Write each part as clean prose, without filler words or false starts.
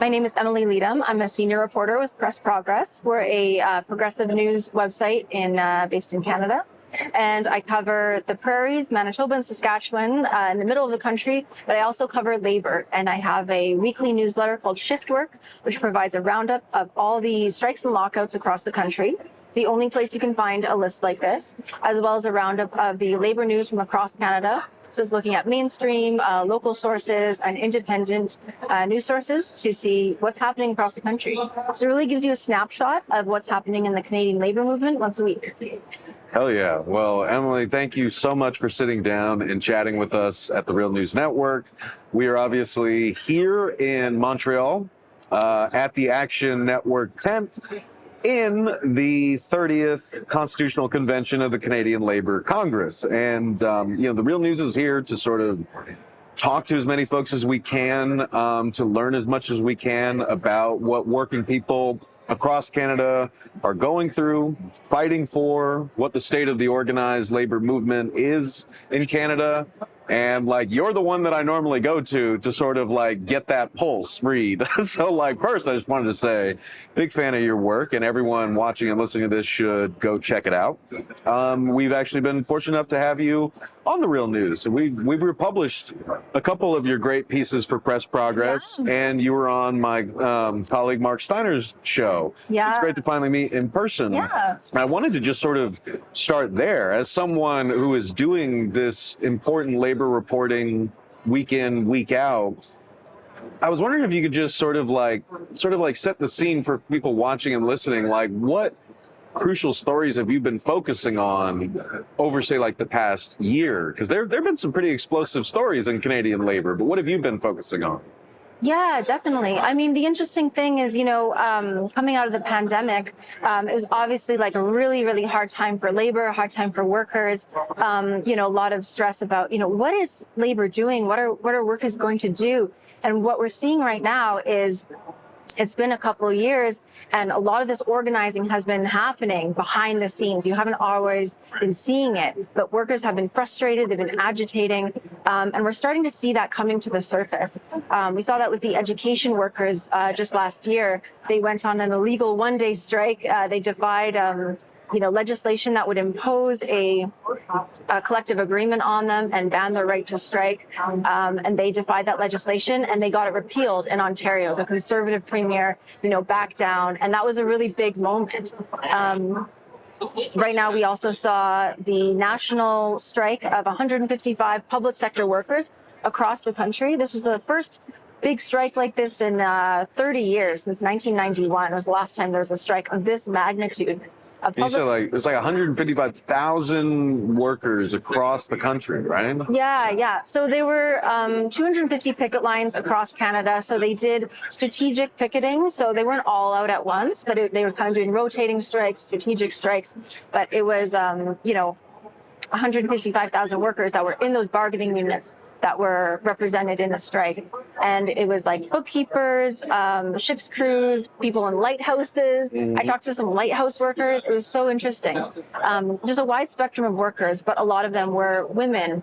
My name is Emily Leedham. I'm a senior reporter with Press Progress. We're a progressive news website based in Canada. And I cover the prairies, Manitoba and Saskatchewan, in the middle of the country, but I also cover labor. And I have a weekly newsletter called Shift Work, which provides a roundup of all the strikes and lockouts across the country. It's the only place you can find a list like this, as well as a roundup of the labor news from across Canada. So it's looking at mainstream, local sources, and independent news sources to see what's happening across the country. So it really gives you a snapshot of what's happening in the Canadian labor movement once a week. Hell yeah. Well, Emily, thank you so much for sitting down and chatting with us at the Real News Network. We are obviously here in Montreal at the Action Network tent in the 30th Constitutional Convention of the Canadian Labour Congress. And, the Real News is here to sort of talk to as many folks as we can, to learn as much as we can about what working people across Canada are going through, fighting for, what the state of the organized labor movement is in Canada. And you're the one that I normally go to sort of get that pulse read. So first I just wanted to say, big fan of your work, and everyone watching and listening to this should go check it out. We've actually been fortunate enough to have you on the Real News. We've republished a couple of your great pieces for Press Progress, and you were on my colleague Mark Steiner's show. Yeah. It's great to finally meet in person. Yeah. I wanted to just sort of start there. As someone who is doing this important labor reporting week in, week out, I was wondering if you could just sort of set the scene for people watching and listening. What crucial stories have you been focusing on over, say, the past year? Because there have been some pretty explosive stories in Canadian labor, but what have you been focusing on? Yeah, definitely. I mean, the interesting thing is, coming out of the pandemic, it was obviously a really, really hard time for labor, a hard time for workers, a lot of stress about, what is labor doing? What are workers going to do? And what we're seeing right now is it's been a couple of years, and a lot of this organizing has been happening behind the scenes. You haven't always been seeing it, but workers have been frustrated, they've been agitating, and we're starting to see that coming to the surface. We saw that with the education workers just last year. They went on an illegal one-day strike. They defied legislation that would impose a collective agreement on them and ban their right to strike. And they defied that legislation, and they got it repealed in Ontario. The Conservative Premier, backed down, and that was a really big moment. Right now, we also saw the national strike of 155 public sector workers across the country. This is the first big strike like this in 30 years, since 1991 was the last time there was a strike of this magnitude. You said it's 155,000 workers across the country, right? Yeah. So there were 250 picket lines across Canada. So they did strategic picketing. So they weren't all out at once, but they were kind of doing rotating strikes, strategic strikes. But it was, 155,000 workers that were in those bargaining units that were represented in the strike. And it was bookkeepers, ship's crews, people in lighthouses. I talked to some lighthouse workers. It was so interesting. Just a wide spectrum of workers, but a lot of them were women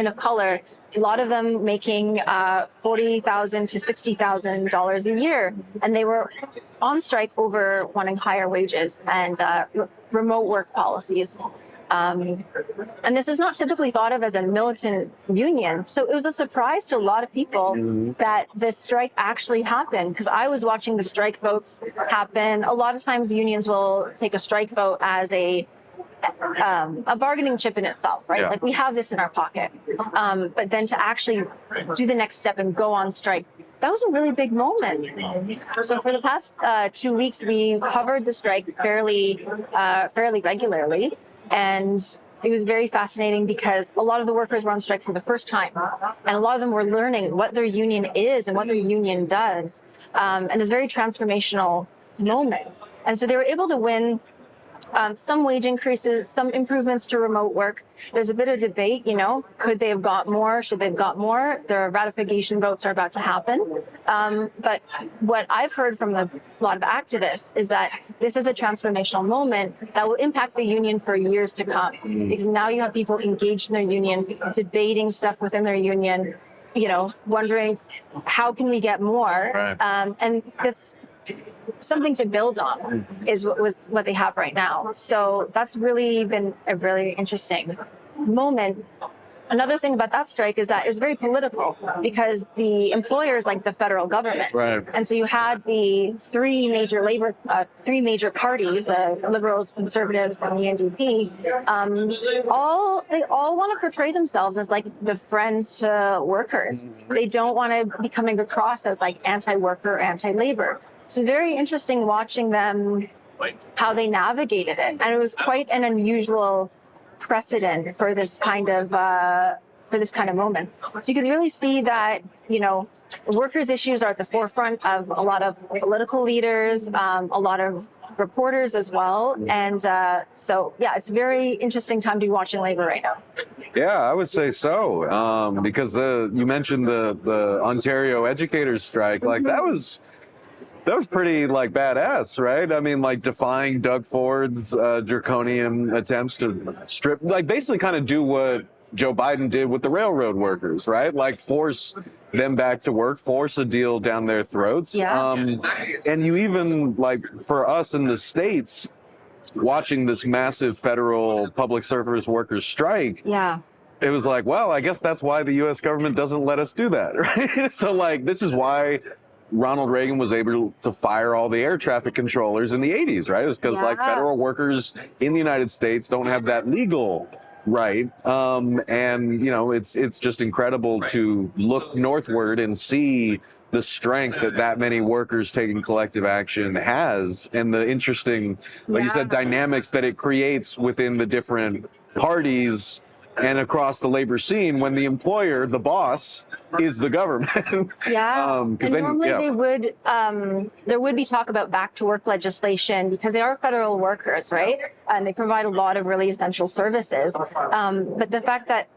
of color, a lot of them making $40,000 to $60,000 a year. And they were on strike over wanting higher wages and remote work policies. And this is not typically thought of as a militant union. So it was a surprise to a lot of people that this strike actually happened, because I was watching the strike votes happen. A lot of times unions will take a strike vote as a bargaining chip in itself, right? Yeah. We have this in our pocket. But then to actually do the next step and go on strike, that was a really big moment. So for the past 2 weeks, we covered the strike fairly regularly. And it was very fascinating because a lot of the workers were on strike for the first time. And a lot of them were learning what their union is and what their union does. And it was a very transformational moment. And so they were able to win some wage increases, some improvements to remote work. There's a bit of debate, could they have got more? Should they have got more? Their ratification votes are about to happen. But what I've heard from a lot of activists is that this is a transformational moment that will impact the union for years to come. Because now you have people engaged in their union, debating stuff within their union, wondering how can we get more, Right. and that's something to build on is what they have right now. So that's really been a really interesting moment. Another thing about that strike is that it was very political because the employers like the federal government. Right. And so you had the three major parties, the Liberals, Conservatives, and the NDP. They all want to portray themselves as like the friends to workers. They don't want to be coming across as like anti-worker, anti-labor. So it's very interesting watching them, how they navigated it. And it was quite an unusual precedent for this kind of moment. So you can really see that, workers' issues are at the forefront of a lot of political leaders, a lot of reporters as well. And so, yeah, it's a very interesting time to be watching labor right now. Yeah, I would say so. Because you mentioned the Ontario educators strike, like that was pretty like badass, right? I mean, like defying Doug Ford's draconian attempts to strip, like basically kind of do what Joe Biden did with the railroad workers, right? Like force them back to work, force a deal down their throats. Yeah. And you even like for us in the States, watching this massive federal public service workers strike. Yeah. It was like, well, I guess that's why the U.S. government doesn't let us do that, right? So like, this is why Ronald Reagan was able to fire all the air traffic controllers in the 80s, right? It was because like federal workers in the United States don't have that legal right. And it's just incredible to look northward and see the strength that many workers taking collective action has, and the interesting, like you said, dynamics that it creates within the different parties and across the labor scene when the employer, the boss, is the government. Yeah. And normally there would be talk about back to work legislation because they are federal workers, right? And they provide a lot of really essential services. But the fact that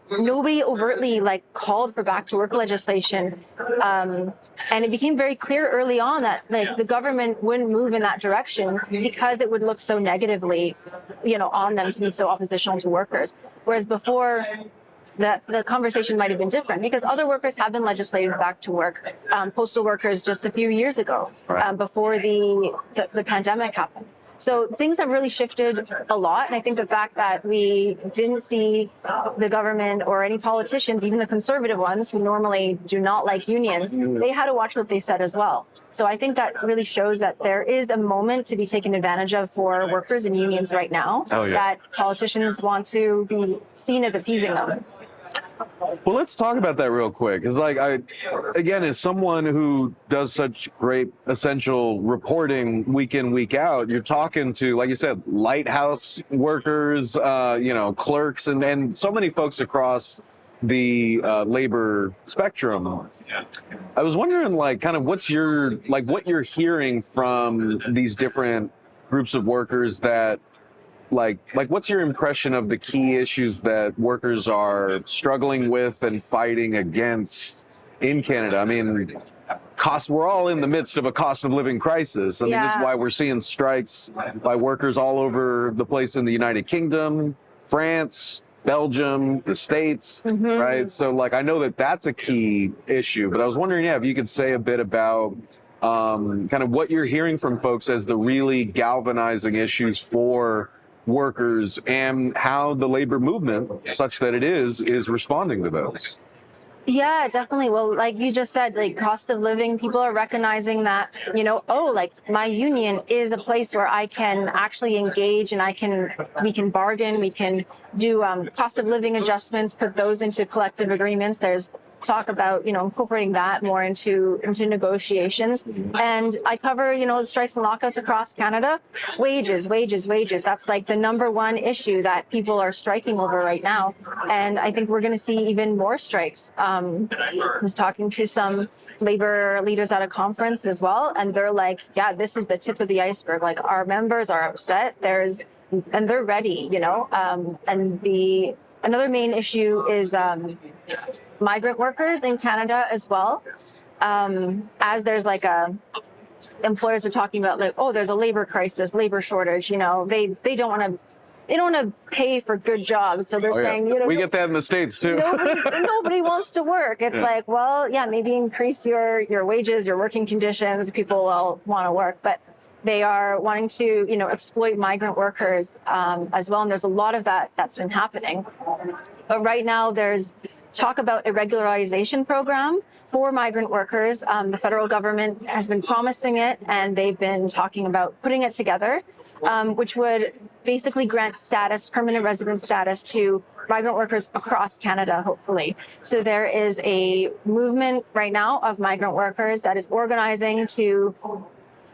nobody overtly like called for back to work legislation. And it became very clear early on that like the government wouldn't move in that direction because it would look so negatively, on them to be so oppositional to workers. Whereas before, the conversation might have been different because other workers have been legislated back to work. Postal workers just a few years ago, before the pandemic happened. So things have really shifted a lot. And I think the fact that we didn't see the government or any politicians, even the conservative ones who normally do not like unions, they had to watch what they said as well. So I think that really shows that there is a moment to be taken advantage of for workers and unions right now, that politicians want to be seen as appeasing them. Well, let's talk about that real quick. Because, again, as someone who does such great essential reporting week in, week out, you're talking to, like you said, lighthouse workers, clerks, and so many folks across the labor spectrum. I was wondering, kind of what you're hearing from these different groups of workers that. Like, what's your impression of the key issues that workers are struggling with and fighting against in Canada? I mean, we're all in the midst of a cost of living crisis. I mean, this is why we're seeing strikes by workers all over the place in the United Kingdom, France, Belgium, the States, right? So, I know that that's a key issue, but I was wondering, if you could say a bit about kind of what you're hearing from folks as the really galvanizing issues for workers and how the labor movement, such that it is responding to those. Yeah, definitely. Well, like you just said, cost of living, people are recognizing that, my union is a place where I can actually engage and we can bargain, we can do cost of living adjustments, put those into collective agreements. There's talk about, incorporating that more into negotiations. And I cover, strikes and lockouts across Canada. Wages. That's the number one issue that people are striking over right now. And I think we're going to see even more strikes. I was talking to some labor leaders at a conference as well. And they're like, yeah, this is the tip of the iceberg. Our members are upset. And they're ready, and another main issue is migrant workers in Canada as well. As there's employers are talking about there's a labor crisis, labor shortage. They don't want to they don't want to pay for good jobs. So they're saying, you know, we get that in the States too. nobody wants to work. It's like, well, yeah, maybe increase your wages, your working conditions. People will want to work, but they are wanting to, you know, exploit migrant workers as well. And there's a lot of that's been happening. But right now there's talk about a regularization program for migrant workers. The federal government has been promising it, and they've been talking about putting it together, which would basically grant status, permanent resident status, to migrant workers across Canada, hopefully. So there is a movement right now of migrant workers that is organizing to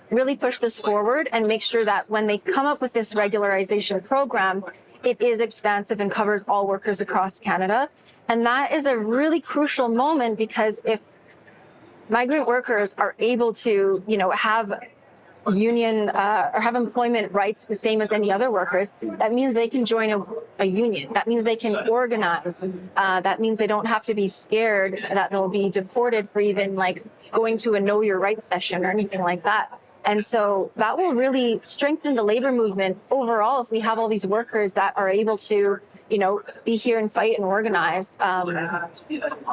really push this forward and make sure that when they come up with this regularization program, it is expansive and covers all workers across Canada. And that is a really crucial moment, because if migrant workers are able to, you know, have union or have employment rights the same as any other workers, that means they can join a union. That means they can organize. That means they don't have to be scared that they'll be deported for even like going to a Know Your Rights session or anything like that. And so that will really strengthen the labor movement overall if we have all these workers that are able to, you know, be here and fight and organize.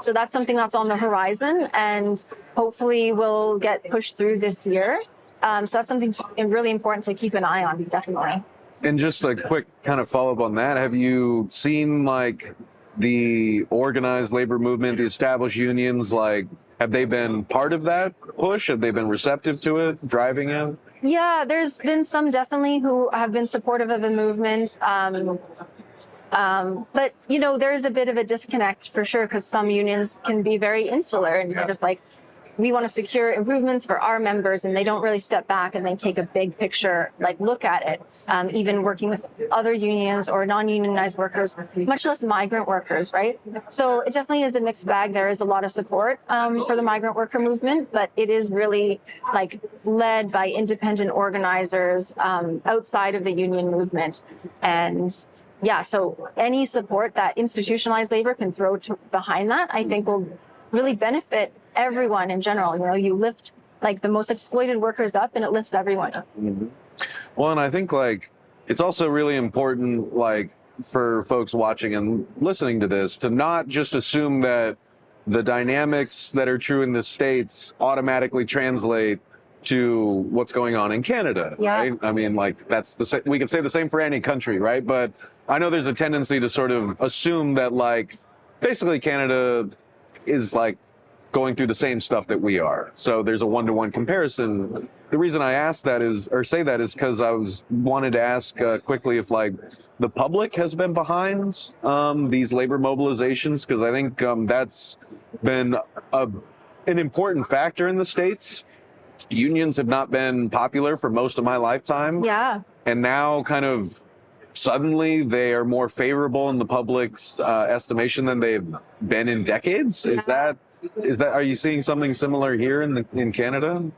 So that's something that's on the horizon, and hopefully will get pushed through this year. So that's something really important to keep an eye on, definitely. And just a quick kind of follow up on that, have you seen like the organized labor movement, the established unions, like have they been part of that push? Have they been receptive to it, driving it? Yeah, there's been some definitely who have been supportive of the movement. But, you know, there's a bit of a disconnect for sure, because some unions can be very insular and they're just like, we want to secure improvements for our members, and they don't really step back and they take a big picture, like look at it, even working with other unions or non-unionized workers, much less migrant workers, right? So it definitely is a mixed bag. There is a lot of support for the migrant worker movement, but it is really like led by independent organizers outside of the union movement. And yeah, so any support that institutionalized labor can throw behind that, I think will really benefit everyone in general. You know, you lift like the most exploited workers up, and it lifts everyone up. Mm-hmm. Well, and I think like it's also really important, like for folks watching and listening to this, to not just assume that the dynamics that are true in the States automatically translate to what's going on in Canada, right? I mean, like that's we could say the same for any country, right? But I know there's a tendency to sort of assume that like basically Canada is like going through the same stuff that we are. So there's a one-to-one comparison. The reason I asked that is, or say that, is because I wanted to ask quickly if like the public has been behind these labor mobilizations, because I think that's been an important factor in the States. Unions have not been popular for most of my lifetime. Yeah. And now kind of suddenly they are more favorable in the public's estimation than they've been in decades. Yeah. Are you seeing something similar here in Canada?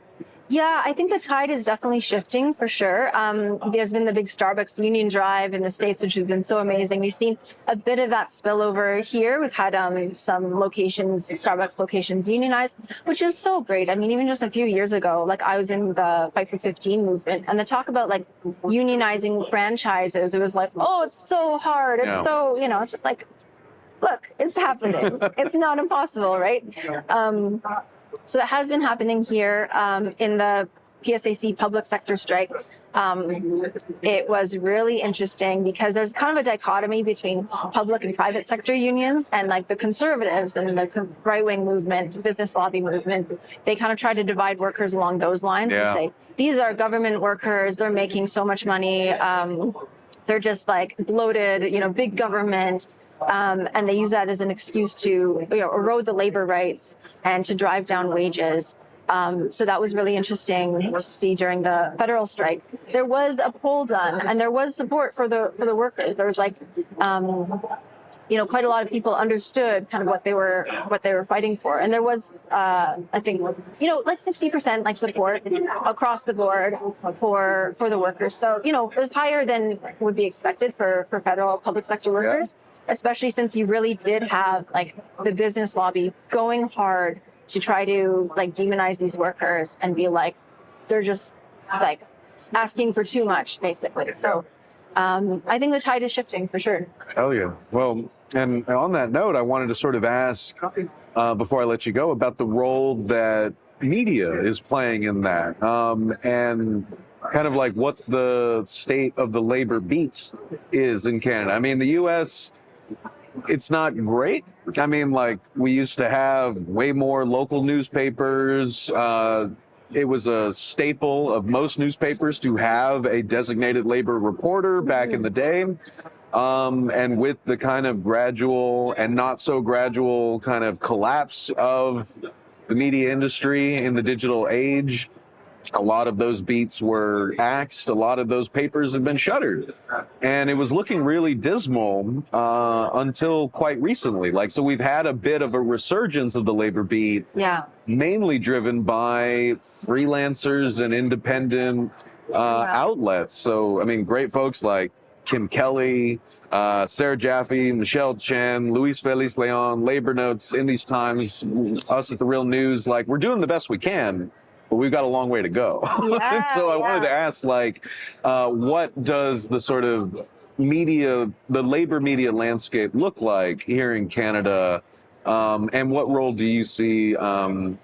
Yeah, I think the tide is definitely shifting for sure. There's been the big Starbucks union drive in the States, which has been so amazing. We've seen a bit of that spillover here. We've had some locations, Starbucks locations unionized, which is so great. I mean, even just a few years ago, like I was in the Fight for 15 movement, and the talk about like unionizing franchises, it was like, oh, it's so hard. It's so, you know, it's just like, look, it's happening. It's not impossible, right? So that has been happening here in the PSAC public sector strike. It was really interesting because there's kind of a dichotomy between public and private sector unions, and like the conservatives and the right-wing movement, business lobby movement, they kind of try to divide workers along those lines and say, these are government workers, they're making so much money, they're just like bloated, you know, big government. And they use that as an excuse to, you know, erode the labor rights and to drive down wages. So that was really interesting to see during the federal strike. There was a poll done, and there was support for the workers. There was like, you know, quite a lot of people understood kind of what they were fighting for, and there was, I think, you know, like 60% like support across the board for the workers. So, you know, it was higher than would be expected for federal public sector workers, especially since you really did have like the business lobby going hard to try to like demonize these workers and be like, they're just like asking for too much, basically. So I think the tide is shifting for sure. Oh, yeah. Well, and on that note, I wanted to sort of ask, before I let you go, about the role that media is playing in that, and kind of like what the state of the labor beat is in Canada. I mean, the U.S., it's not great. I mean, like, we used to have way more local newspapers. It was a staple of most newspapers to have a designated labor reporter back in the day. And with the kind of gradual and not so gradual kind of collapse of the media industry in the digital age, a lot of those beats were axed. A lot of those papers have been shuttered. And it was looking really dismal until quite recently. Like, so we've had a bit of a resurgence of the labor beat, mainly driven by freelancers and independent outlets. So, I mean, great folks like Kim Kelly, Sarah Jaffe, Michelle Chen, Luis Feliz Leon, Labor Notes, In These Times, us at The Real News. Like, we're doing the best we can, but we've got a long way to go. And so I wanted to ask, like, what does the sort of media, the labor media landscape look like here in Canada? And what role do you see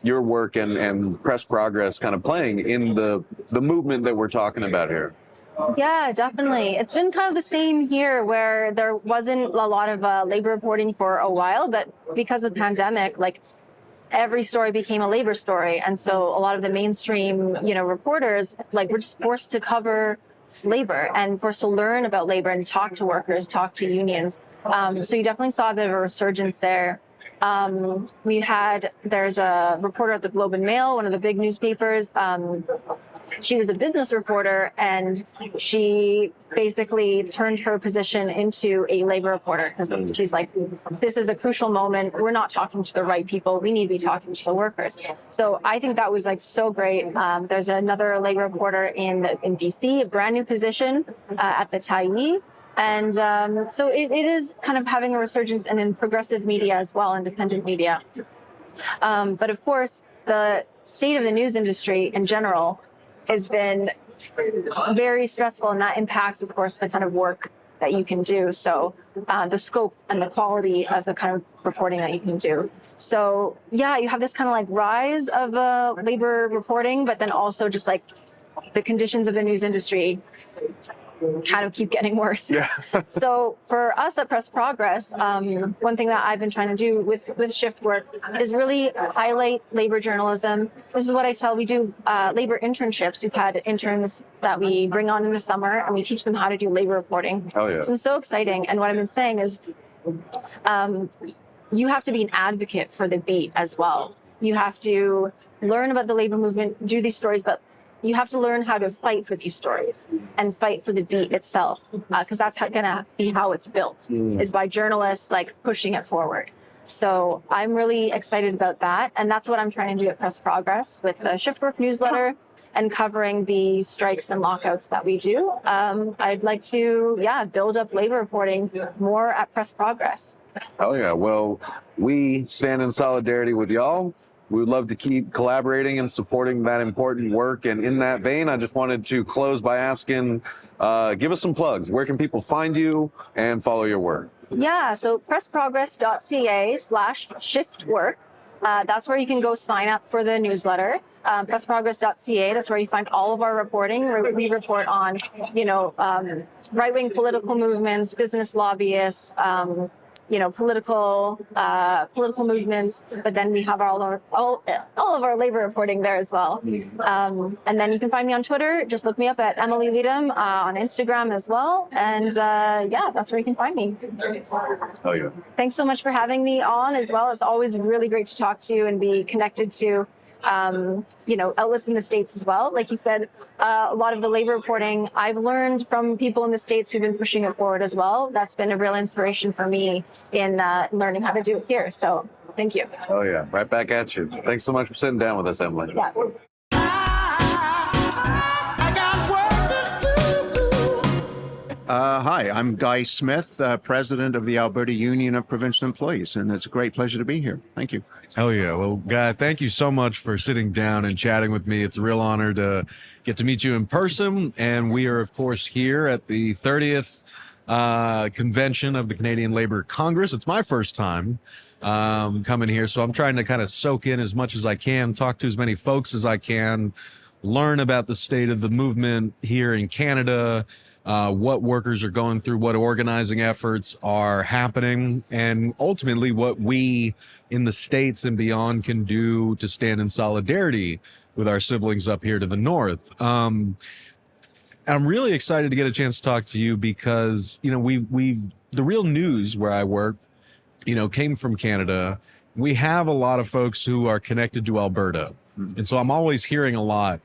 your work and Press Progress kind of playing in the movement that we're talking about here? Yeah, definitely. It's been kind of the same here, where there wasn't a lot of labor reporting for a while, but because of the pandemic, like, every story became a labor story. And so a lot of the mainstream, reporters, like, were just forced to cover labor and forced to learn about labor and talk to workers, talk to unions. So you definitely saw a bit of a resurgence there. There's a reporter at the Globe and Mail, one of the big newspapers. She was a business reporter, and she basically turned her position into a labor reporter, because she's like, this is a crucial moment. We're not talking to the right people. We need to be talking to the workers. So I think that was like so great. There's another labor reporter in BC, a brand new position at the Tyee. And so it is kind of having a resurgence, and in progressive media as well, independent media. But of course, the state of the news industry in general has been very stressful, and that impacts, of course, the kind of work that you can do. So the scope and the quality of the kind of reporting that you can do. So yeah, you have this kind of like rise of labor reporting, but then also just like the conditions of the news industry kind of keep getting worse. Yeah. So for us at Press Progress, one thing that I've been trying to do with shift work is really highlight labor journalism. This is what I tell. We do labor internships. We've had interns that we bring on in the summer, and we teach them how to do labor reporting. Oh, yeah. It's been so exciting. And what I've been saying is you have to be an advocate for the beat as well. You have to learn about the labor movement, do these stories, but you have to learn how to fight for these stories and fight for the beat itself, because that's going to be how it's built, is by journalists like pushing it forward. So I'm really excited about that. And that's what I'm trying to do at Press Progress with the Shift Work newsletter and covering the strikes and lockouts that we do. I'd like to, build up labor reporting more at Press Progress. Oh, yeah. Well, we stand in solidarity with y'all. We would love to keep collaborating and supporting that important work. And in that vein, I just wanted to close by asking, give us some plugs. Where can people find you and follow your work? Yeah, so pressprogress.ca/shiftwork. That's where you can go sign up for the newsletter. Pressprogress.ca, that's where you find all of our reporting. We report on, right-wing political movements, business lobbyists, political movements, but then we have all of our labor reporting there as well. And then you can find me on Twitter. Just look me up at Emily Leedham, on Instagram as well. And that's where you can find me. Oh, yeah. Thanks so much for having me on as well. It's always really great to talk to you and be connected to outlets in the States as well. Like you said, a lot of the labor reporting I've learned from people in the States who've been pushing it forward as well. That's been a real inspiration for me in learning how to do it here. So thank you. Oh, yeah. Right back at you. Thanks so much for sitting down with us, Emily. Yeah. Hi, I'm Guy Smith, president of the Alberta Union of Provincial Employees, and it's a great pleasure to be here. Thank you. Oh, yeah. Well, Guy, thank you so much for sitting down and chatting with me. It's a real honor to get to meet you in person. And we are, of course, here at the 30th convention of the Canadian Labour Congress. It's my first time coming here, so I'm trying to kind of soak in as much as I can, talk to as many folks as I can, learn about the state of the movement here in Canada, what workers are going through, what organizing efforts are happening, and ultimately what we in the States and beyond can do to stand in solidarity with our siblings up here to the north. I'm really excited to get a chance to talk to you because, you know, we've the Real News where I work, you know, came from Canada. We have a lot of folks who are connected to Alberta. And so I'm always hearing a lot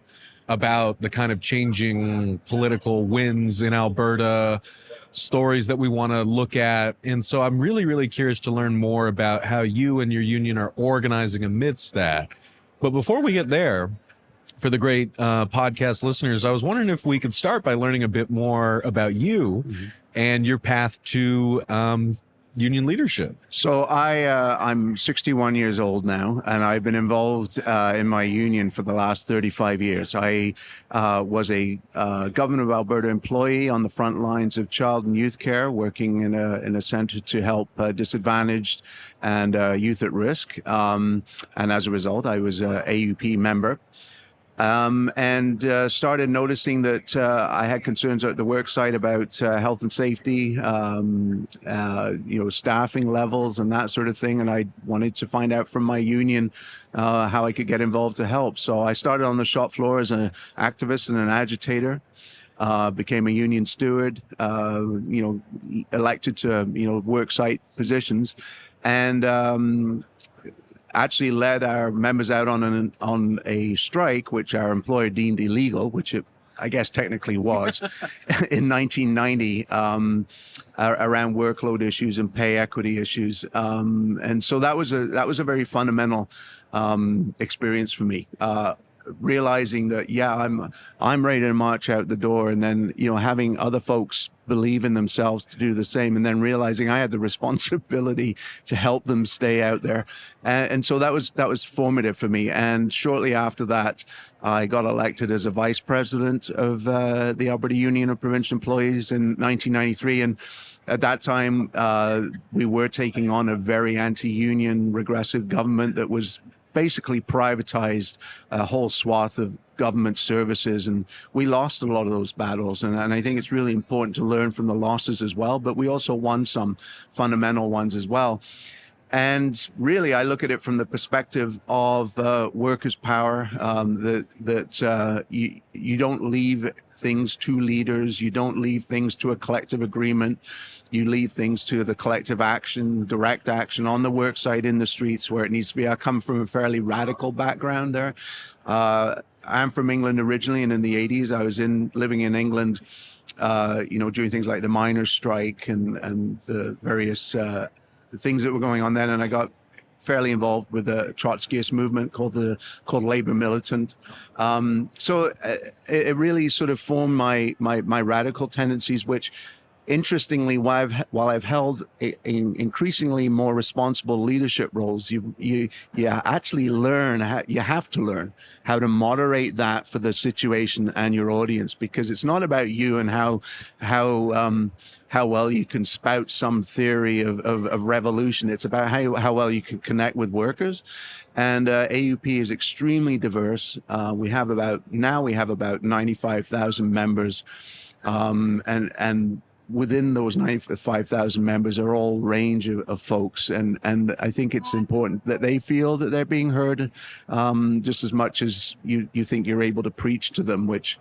about the kind of changing political winds in Alberta, stories that we want to look at. And so I'm really, really curious to learn more about how you and your union are organizing amidst that. But before we get there, for the great podcast listeners, I was wondering if we could start by learning a bit more about you and your path to union leadership. So I'm 61 years old now, and I've been involved in my union for the last 35 years. I was a Government of Alberta employee on the front lines of child and youth care, working in a centre to help disadvantaged and youth at risk. And as a result, I was a AUP member. And started noticing that I had concerns at the work site about health and safety, staffing levels and that sort of thing. And I wanted to find out from my union how I could get involved to help. So I started on the shop floor as an activist and an agitator. Became a union steward, elected to, work site positions, and actually led our members out on a strike, which our employer deemed illegal, which it, I guess, technically was, in 1990, around workload issues and pay equity issues, and so that was a very fundamental experience for me. Realizing that, I'm ready to march out the door, and then having other folks believe in themselves to do the same, and then realizing I had the responsibility to help them stay out there, and so that was formative for me. And shortly after that, I got elected as a vice president of the Alberta Union of Provincial Employees in 1993, and at that time we were taking on a very anti-union, regressive government that was basically privatized a whole swath of government services, and we lost a lot of those battles, and I think it's really important to learn from the losses as well, but we also won some fundamental ones as well. And really, I look at it from the perspective of workers' power, that you don't leave things to leaders, you don't leave things to a collective agreement, you leave things to the collective action, direct action on the work site, in the streets where it needs to be. I come from a fairly radical background there. I'm from England originally, and in the 80s I was living in England, doing things like the miners' strike and the various things that were going on then, and I got fairly involved with a Trotskyist movement called Labor Militant. So it really sort of formed my radical tendencies, which, interestingly, while I've held increasingly more responsible leadership roles, you actually you have to learn how to moderate that for the situation and your audience, because it's not about you and how well you can spout some theory of revolution. It's about how well you can connect with workers. And AUP is extremely diverse. We have about 95,000 members, and within those 95,000 members are all range of folks, and I think it's important that they feel that they're being heard, just as much as you think you're able to preach to them, which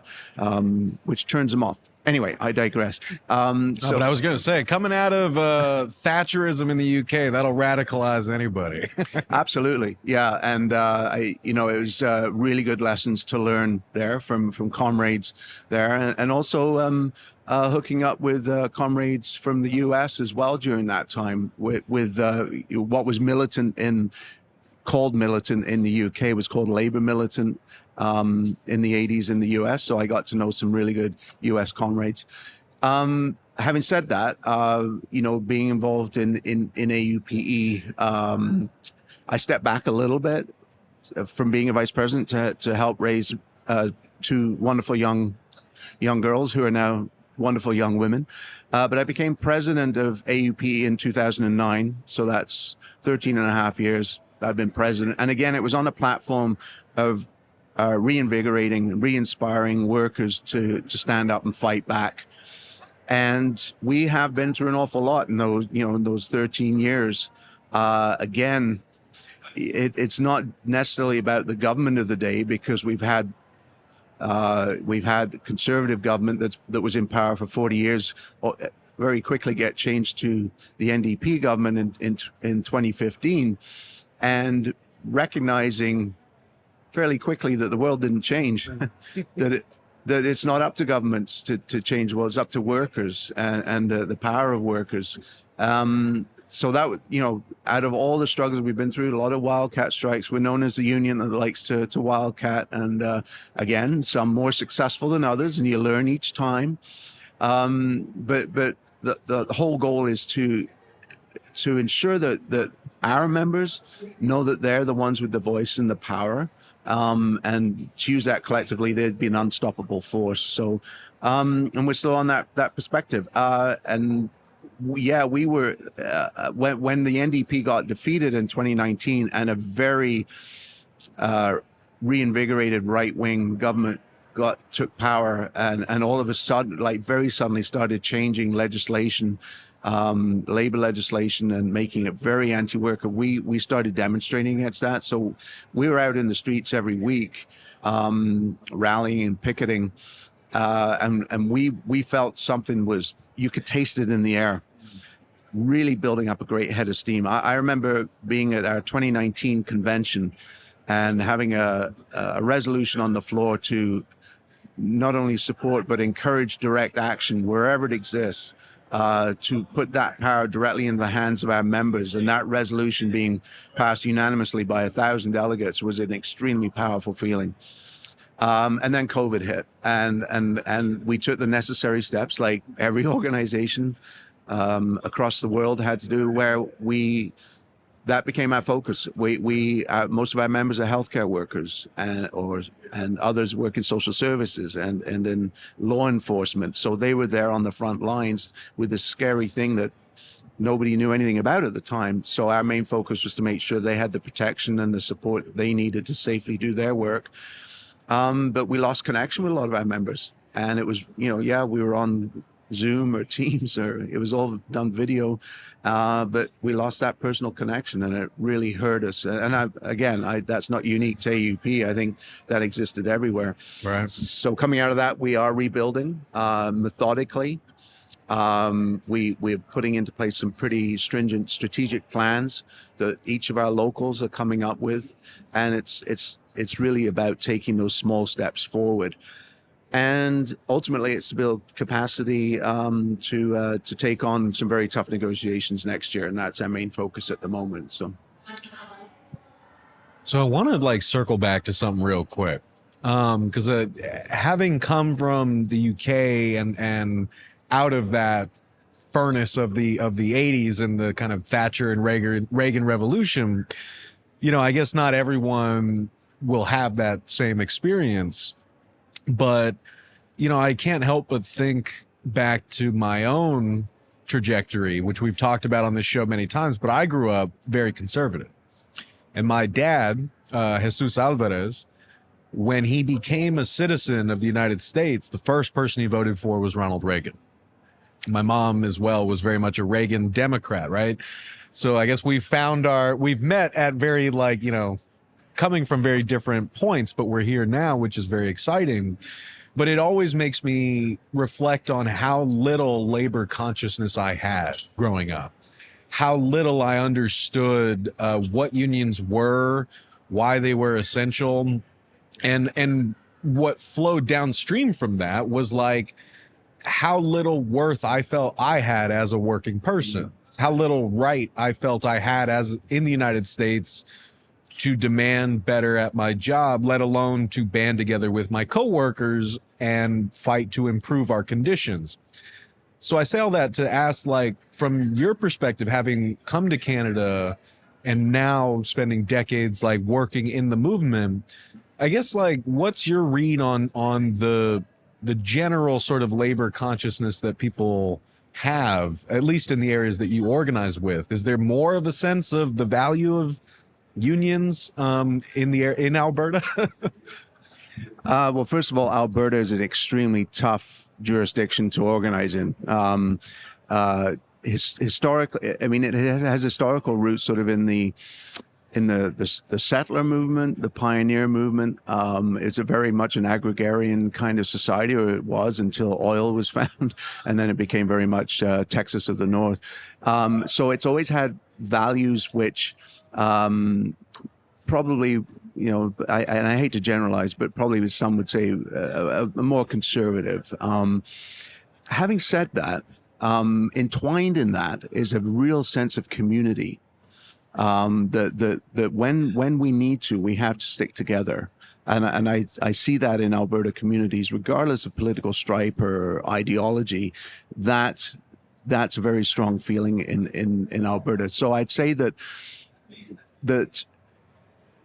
turns them off. Anyway, I digress. But I was going to say, coming out of Thatcherism in the UK, that'll radicalize anybody. Absolutely, yeah, and it was really good lessons to learn there from comrades there, and also hooking up with comrades from the US as well during that time, with what was called militant in the UK was called Labor Militant in the 80s in the US. So I got to know some really good US comrades. having said that, being involved in AUPE, I stepped back a little bit from being a vice president to help raise two wonderful young girls who are now wonderful young women. But I became president of AUPE in 2009. So that's 13 and a half years I've been president. And again, it was on a platform of reinvigorating, re-inspiring workers to stand up and fight back. And we have been through an awful lot in those 13 years. Again, it's not necessarily about the government of the day, because we've had conservative government that was in power for 40 years very quickly get changed to the NDP government in 2015, and recognizing fairly quickly that the world didn't change, that it's not up to governments to change the world, it's up to workers and the power of workers. So that, out of all the struggles we've been through, a lot of wildcat strikes. We're known as the union that likes to wildcat, and again, some more successful than others, and you learn each time. But the whole goal is to ensure that our members know that they're the ones with the voice and the power, and to use that collectively, they'd be an unstoppable force. So, and we're still on that perspective. We were when the NDP got defeated in 2019, and a very reinvigorated right-wing government took power, and all of a sudden, very suddenly, started changing legislation, labor legislation, and making it very anti-worker. We started demonstrating against that. So we were out in the streets every week, rallying and picketing, and we felt something was, you could taste it in the air, really building up a great head of steam. I remember being at our 2019 convention and having a resolution on the floor to not only support but encourage direct action wherever it exists, to put that power directly in the hands of our members. And that resolution being passed unanimously by 1,000 delegates was an extremely powerful feeling. And then COVID hit, and we took the necessary steps, like every organization across the world had to do, where that became our focus. Most of our members are healthcare workers, and others work in social services and in law enforcement. So they were there on the front lines with this scary thing that nobody knew anything about at the time. So our main focus was to make sure they had the protection and the support they needed to safely do their work. But we lost connection with a lot of our members, and it was, we were on Zoom or Teams, or it was all done video, but we lost that personal connection, and it really hurt us. And that's not unique to AUP. I think that existed everywhere. Right. So coming out of that, we are rebuilding methodically. We're putting into place some pretty stringent strategic plans that each of our locals are coming up with, and it's really about taking those small steps forward. And ultimately, it's to build capacity to take on some very tough negotiations next year, and that's our main focus at the moment. So I want to circle back to something real quick, because having come from the UK and out of that furnace of the 80s and the kind of Thatcher and Reagan revolution, I guess not everyone will have that same experience. But, I can't help but think back to my own trajectory, which we've talked about on this show many times, but I grew up very conservative. And my dad, Jesus Alvarez, when he became a citizen of the United States, the first person he voted for was Ronald Reagan. My mom as well was very much a Reagan Democrat, right? So I guess we've met at very coming from very different points, but we're here now, which is very exciting. But it always makes me reflect on how little labor consciousness I had growing up, how little I understood what unions were, why they were essential, and what flowed downstream from that was how little worth I felt I had as a working person, how little right I felt I had in the United States to demand better at my job, let alone to band together with my coworkers and fight to improve our conditions. So I say all that to ask, like, from your perspective, having come to Canada and now spending decades like working in the movement, I guess, like, what's your read on the general sort of labor consciousness that people have, at least in the areas that you organize with? Is there more of a sense of the value of unions in Alberta? Well, first of all, Alberta is an extremely tough jurisdiction to organize in. Historically, I mean, it has historical roots sort of in the settler movement, the pioneer movement. It's a very much an agrarian kind of society, or it was until oil was found, and then it became very much Texas of the North. So it's always had values which probably, and I hate to generalize, but probably some would say more conservative. Having said that, entwined in that is a real sense of community. That when we need to, we have to stick together. And I see that in Alberta communities, regardless of political stripe or ideology, that's a very strong feeling in Alberta. So I'd say that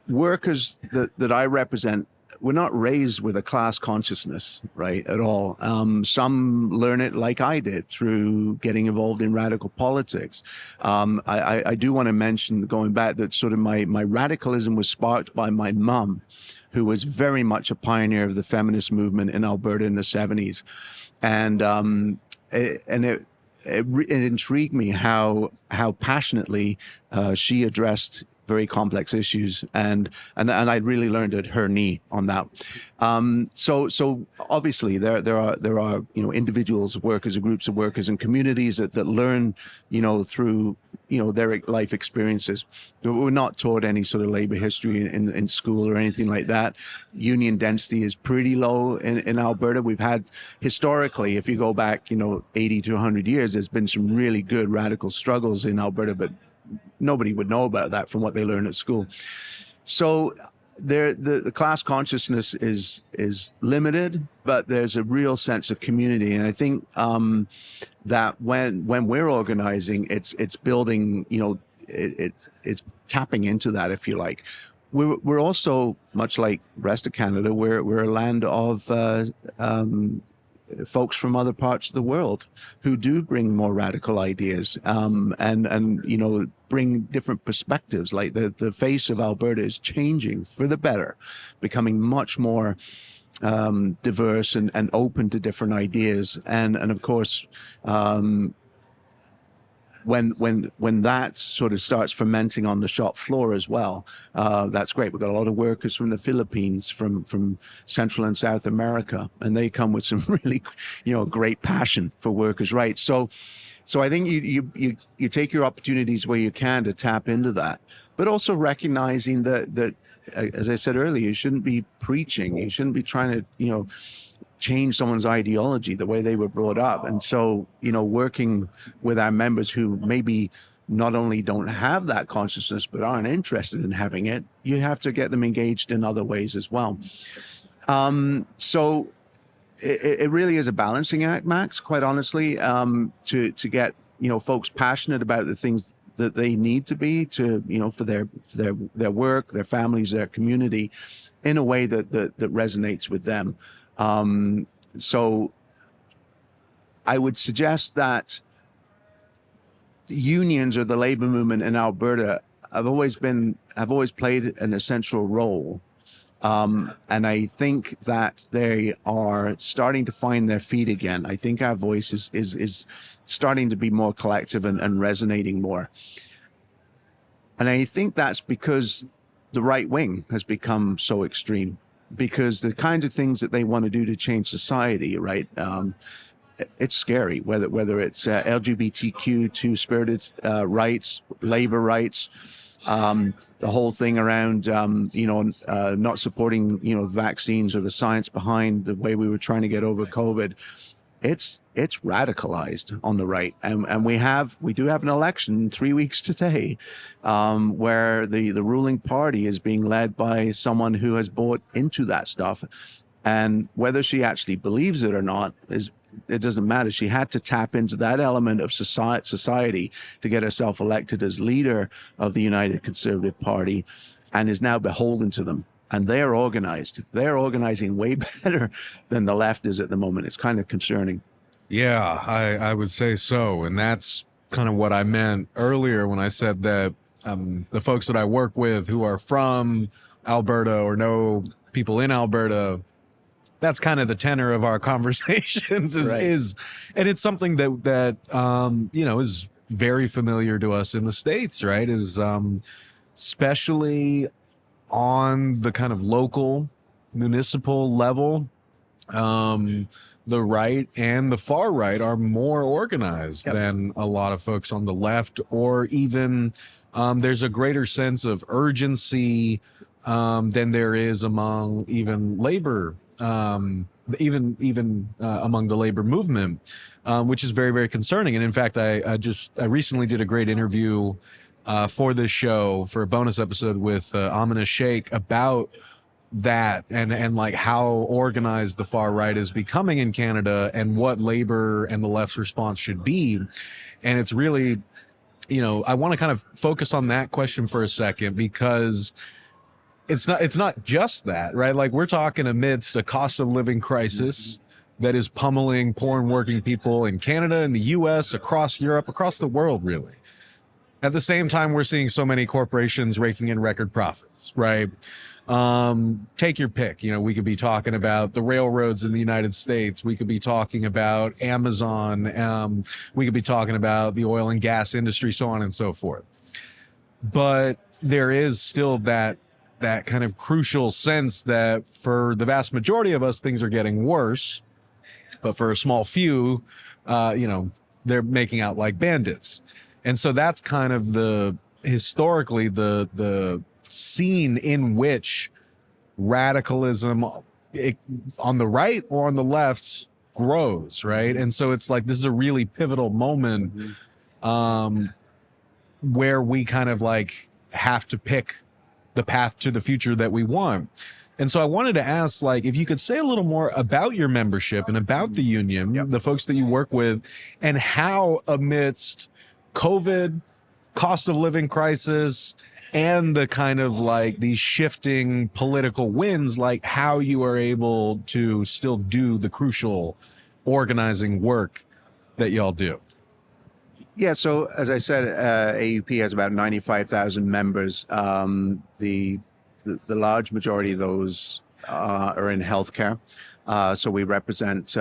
workers that I represent were not raised with a class consciousness, right, at all. Some learn it like I did through getting involved in radical politics. I do want to mention, going back, that sort of my radicalism was sparked by my mum, who was very much a pioneer of the feminist movement in Alberta in the 70s. And it intrigued me how passionately she addressed very complex issues, and I really learned at her knee on that. So obviously there are individuals, workers, groups of workers, and communities that learn through their life experiences. We're not taught any sort of labor history in school or anything like that. Union density is pretty low in Alberta. We've had historically, if you go back 80 to 100 years, there's been some really good radical struggles in Alberta, but nobody would know about that from what they learn at school. So the class consciousness is limited, but there's a real sense of community. And I think that when we're organizing, it's building, it's tapping into that, if you like. We're also, much like the rest of Canada, we're a land of folks from other parts of the world who do bring more radical ideas, and bring different perspectives. Like the face of Alberta is changing for the better, becoming much more diverse and open to different ideas. And of course, when that sort of starts fermenting on the shop floor as well, that's great. We've got a lot of workers from the Philippines, from Central and South America, and they come with some really, great passion for workers' rights. So I think you take your opportunities where you can to tap into that, but also recognizing that as I said earlier, you shouldn't be preaching. You shouldn't be trying to, change someone's ideology, the way they were brought up. And so, working with our members who maybe not only don't have that consciousness, but aren't interested in having it, you have to get them engaged in other ways as well. So it really is a balancing act, Max, quite honestly, to get, folks passionate about the things that they need to be to, for their work, their families, their community, in a way that resonates with them. So I would suggest that unions or the labor movement in Alberta have always played an essential role. And I think that they are starting to find their feet again. I think our voice is starting to be more collective and resonating more. And I think that's because the right wing has become so extreme, because the kinds of things that they want to do to change society, right? It's scary, whether it's LGBTQ two-spirited rights, labor rights, the whole thing around, not supporting, vaccines or the science behind the way we were trying to get over COVID. It's radicalized on the right, and we do have an election 3 weeks today, where the ruling party is being led by someone who has bought into that stuff, and whether she actually believes it or not is it doesn't matter. She had to tap into that element of society to get herself elected as leader of the United Conservative Party, and is now beholden to them. And they're organized. They're organizing way better than the left is at the moment. It's kind of concerning. Yeah, I would say so. And that's kind of what I meant earlier when I said that the folks that I work with who are from Alberta or know people in Alberta, that's kind of the tenor of our conversations and it's something that is very familiar to us in the States, right? Is especially on the kind of local municipal level, the right and the far right are more organized than a lot of folks on the left, or even there's a greater sense of urgency than there is among even labor, even among the labor movement, which is very, very concerning. And in fact, I recently did a great interview for this show, for a bonus episode with Amina Sheikh about that and like how organized the far right is becoming in Canada and what labor and the left's response should be. And it's really, I want to kind of focus on that question for a second, because it's not just that, right? Like, we're talking amidst a cost of living crisis that is pummeling poor and working people in Canada, in the US, across Europe, across the world, really. At the same time, we're seeing so many corporations raking in record profits, right? Take your pick. We could be talking about the railroads in the United States. We could be talking about Amazon. We could be talking about the oil and gas industry, so on and so forth. But there is still that kind of crucial sense that for the vast majority of us, things are getting worse. But for a small few, they're making out like bandits. And so that's kind of historically the scene in which radicalism on the right or on the left grows, right? And so it's like, this is a really pivotal moment where we kind of like have to pick the path to the future that we want. And so I wanted to ask, like, if you could say a little more about your membership and about the union, the folks that you work with, and how amidst COVID, cost of living crisis, and the kind of like these shifting political winds, like how you are able to still do the crucial organizing work that y'all do. Yeah, so as I said, AUP has about 95,000 members. The large majority of those are in healthcare. So we represent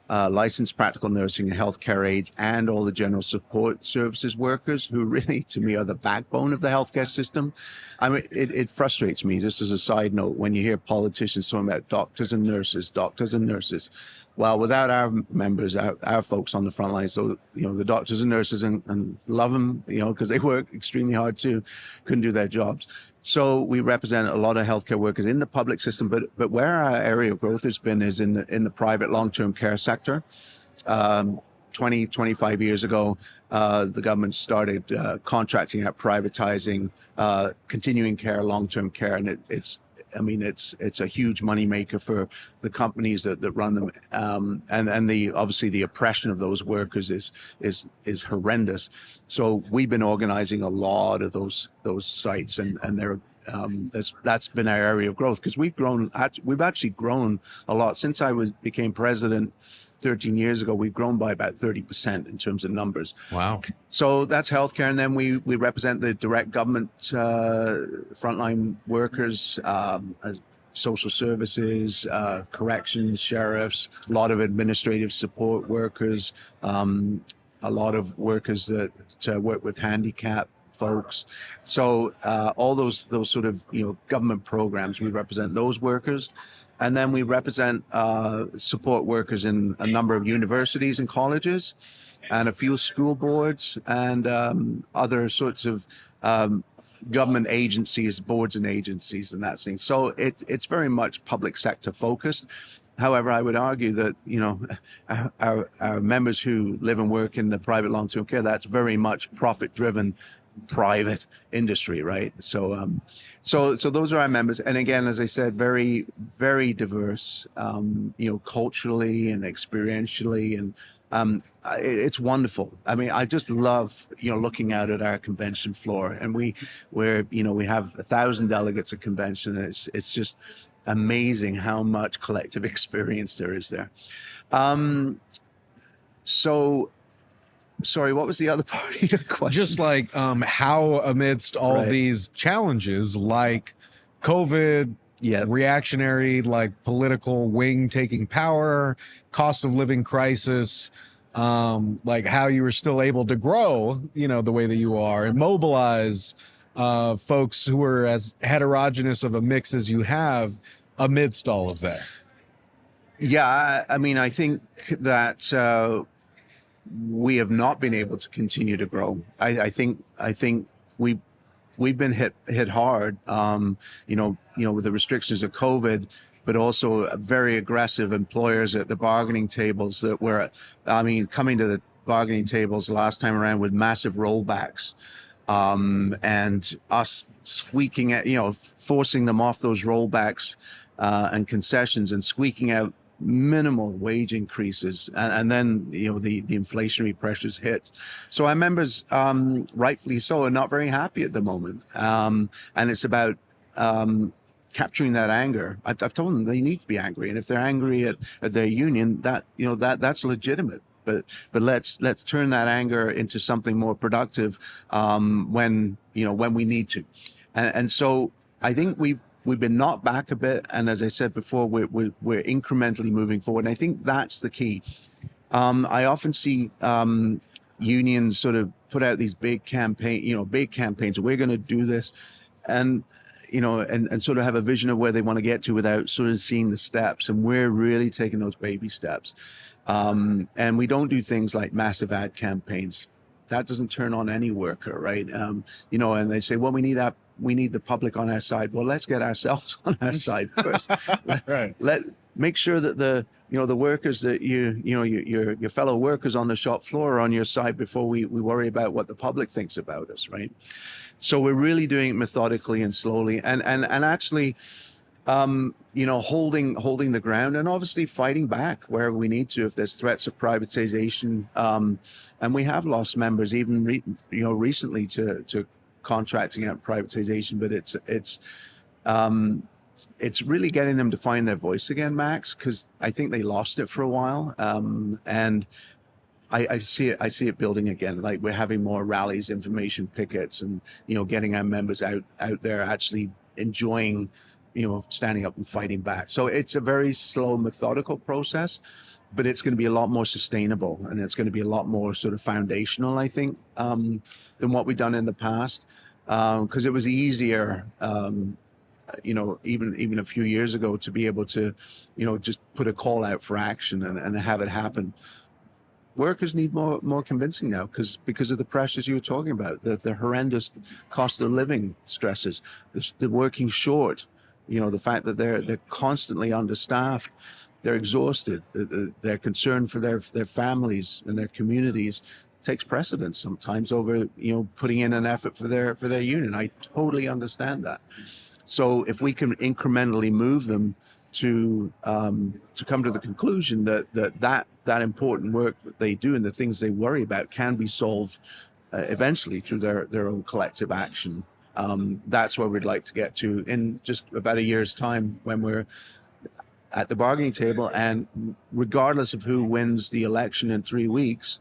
licensed practical nursing and healthcare aides and all the general support services workers who really, to me, are the backbone of the healthcare system. I mean, it frustrates me, just as a side note, when you hear politicians talking about doctors and nurses. Well, without our members, our folks on the front lines, so, the doctors and nurses and love them, because they work extremely hard too, couldn't do their jobs. So we represent a lot of healthcare workers in the public system, but where our area of growth has been is in the private long-term care sector. 25 years ago, the government started contracting out, privatizing continuing care, long-term care, and it's a huge moneymaker for the companies that run them, and obviously the oppression of those workers is horrendous. So we've been organizing a lot of those sites, and that's been our area of growth, because we've actually grown a lot since I became president 13 years ago. We've grown by about 30% in terms of numbers. Wow. So that's healthcare. And then we represent the direct government frontline workers, social services, corrections, sheriffs, a lot of administrative support workers, a lot of workers that work with handicap folks. So all those sort of government programs, we represent those workers. And then we represent support workers in a number of universities and colleges, and a few school boards, and other sorts of government agencies, boards and agencies, and that thing. So it's very much public sector focused. However, I would argue that our members who live and work in the private long-term care, that's very much profit driven. private industry, right? So those are our members, and again, as I said, very, very diverse, culturally and experientially, and it's wonderful. I mean, I just love looking out at our convention floor, and we have 1,000 delegates at convention, and it's just amazing how much collective experience there is there. So. Sorry, what was the other part of your question? Just like how amidst all Right. these challenges like COVID, reactionary, like political wing taking power, cost of living crisis, like how you were still able to grow, the way that you are, and mobilize folks who are as heterogeneous of a mix as you have amidst all of that. Yeah, I mean, I think that we have not been able to continue to grow. I think we've been hit hard, with the restrictions of COVID, but also very aggressive employers at the bargaining tables that were, coming to the bargaining tables last time around with massive rollbacks, and us squeaking at, forcing them off those rollbacks and concessions and squeaking out minimal wage increases, and then the inflationary pressures hit. So our members, rightfully so, are not very happy at the moment, and it's about capturing that anger. I've told them they need to be angry, and if they're angry at their union, that's legitimate. But let's turn that anger into something more productive when we need to, and so I think we've been knocked back a bit, and as I said before, we're incrementally moving forward. And I think that's the key. I often see unions sort of put out these big campaigns. We're going to do this, and sort of have a vision of where they want to get to without sort of seeing the steps. And we're really taking those baby steps. And we don't do things like massive ad campaigns. That doesn't turn on any worker, right? And they say, well, we need the public on our side. Well, let's get ourselves on our side first. Right. Make sure that the workers that your fellow workers on the shop floor are on your side before we worry about what the public thinks about us, right? So we're really doing it methodically and slowly, and actually, holding the ground, and obviously fighting back wherever we need to if there's threats of privatization. And we have lost members even recently to contracting out privatization, but it's really getting them to find their voice again, Max, because I think they lost it for a while, and I see it building again. Like, we're having more rallies, information pickets, and getting our members out there actually enjoying standing up and fighting back. So it's a very slow, methodical process, but it's going to be a lot more sustainable, and it's going to be a lot more sort of foundational, I think, than what we've done in the past, because it was easier, even a few years ago, to be able to, just put a call out for action and have it happen. Workers need more convincing now because of the pressures you were talking about, the horrendous cost of living stresses, the working short, the fact that they're constantly understaffed, they're exhausted, they're concerned for their families and their communities takes precedence sometimes over putting in an effort for their union. I totally understand that. So if we can incrementally move them to come to the conclusion that important work that they do and the things they worry about can be solved eventually through their own collective action, that's where we'd like to get to in just about a year's time, when we're at the bargaining table, and regardless of who wins the election in 3 weeks,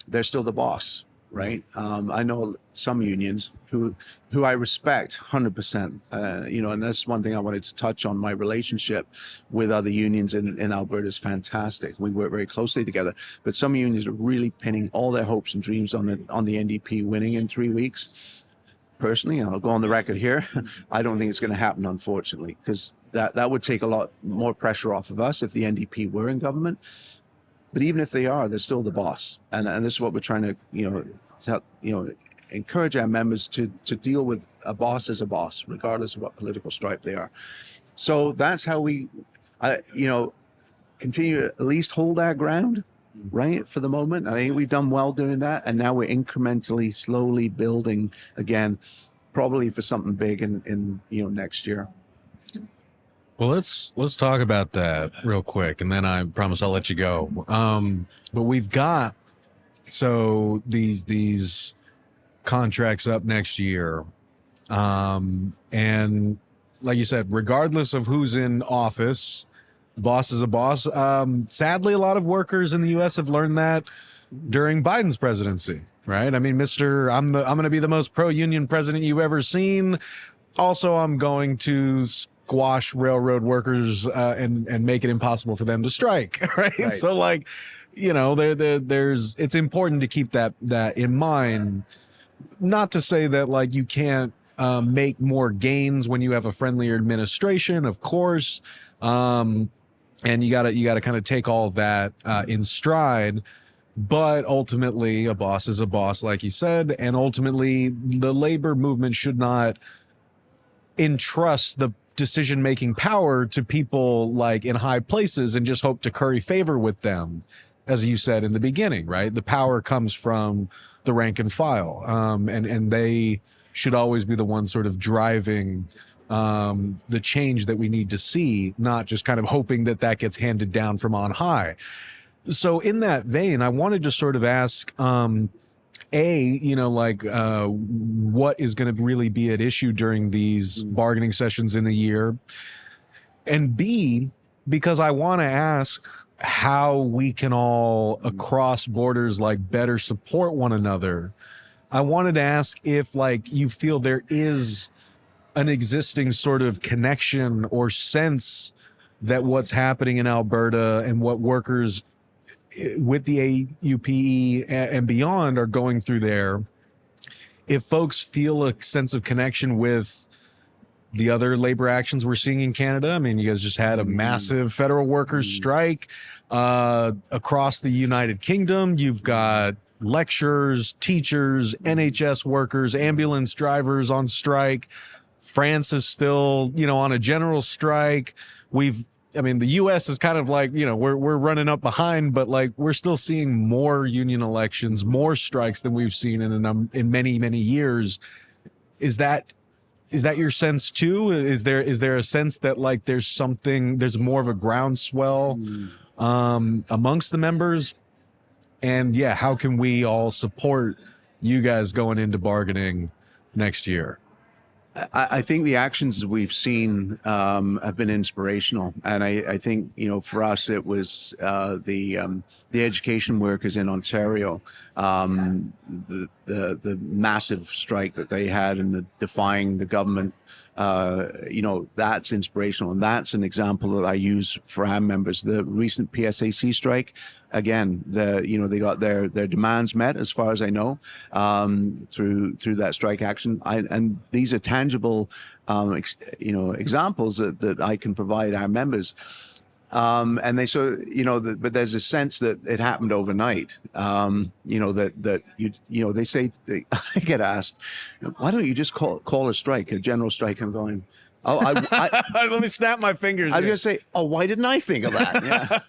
they're still the boss, right? I know some unions who I respect 100%, and that's one thing I wanted to touch on. My relationship with other unions in Alberta is fantastic. We work very closely together, but some unions are really pinning all their hopes and dreams on the NDP winning in 3 weeks. Personally, I'll go on the record here, I don't think it's going to happen, unfortunately, because that would take a lot more pressure off of us if the NDP were in government. But even if they are, they're still the boss, and this is what we're trying to encourage our members to deal with a boss as a boss, regardless of what political stripe they are. So that's how we continue to at least hold our ground, right, for the moment. I think we've done well doing that, and now we're incrementally, slowly building again, probably for something big in next year. Well, let's talk about that real quick, and then I promise I'll let you go. But we've got these contracts up next year, and like you said, regardless of who's in office, boss is a boss. Sadly, a lot of workers in the U.S. have learned that during Biden's presidency, right? I mean, I'm going to be the most pro-union president you've ever seen. Also, I'm going to squash railroad workers and make it impossible for them to strike, right? So, like, it's important to keep that in mind. Not to say that like you can't make more gains when you have a friendlier administration, of course, and you gotta kind of take all of that in stride. But ultimately, a boss is a boss, like you said, and ultimately, the labor movement should not entrust the decision-making power to people like in high places and just hope to curry favor with them, as you said in the beginning, right? The power comes from the rank and file, and they should always be the ones sort of driving the change that we need to see, not just kind of hoping that gets handed down from on high. So in that vein, I wanted to sort of ask, what is going to really be at issue during these bargaining sessions in the year? And B, because I want to ask how we can all across borders like better support one another. I wanted to ask if like you feel there is an existing sort of connection or sense that what's happening in Alberta and what workers with the AUPE and beyond are going through there, if folks feel a sense of connection with the other labor actions we're seeing in Canada. I mean, you guys just had a massive federal workers strike across the United Kingdom. You've got lecturers, teachers, NHS workers, ambulance drivers on strike. France is still, on a general strike. The U.S. is kind of like, we're running up behind, but like we're still seeing more union elections, more strikes than we've seen in many, many years. Is that your sense too? Is there a sense that like there's more of a groundswell amongst the members? And yeah, how can we all support you guys going into bargaining next year? I think the actions we've seen have been inspirational, and I think for us it was the education workers in Ontario, the massive strike that they had and the defying the government. That's inspirational, and that's an example that I use for our members. The recent PSAC strike, again, they got their demands met, as far as I know, through that strike action. And these are tangible, examples that I can provide our members. And they but there's a sense that it happened overnight. They say, I get asked, why don't you just call a strike, a general strike? I'm going, let me snap my fingers. I was going to say, why didn't I think of that? Yeah.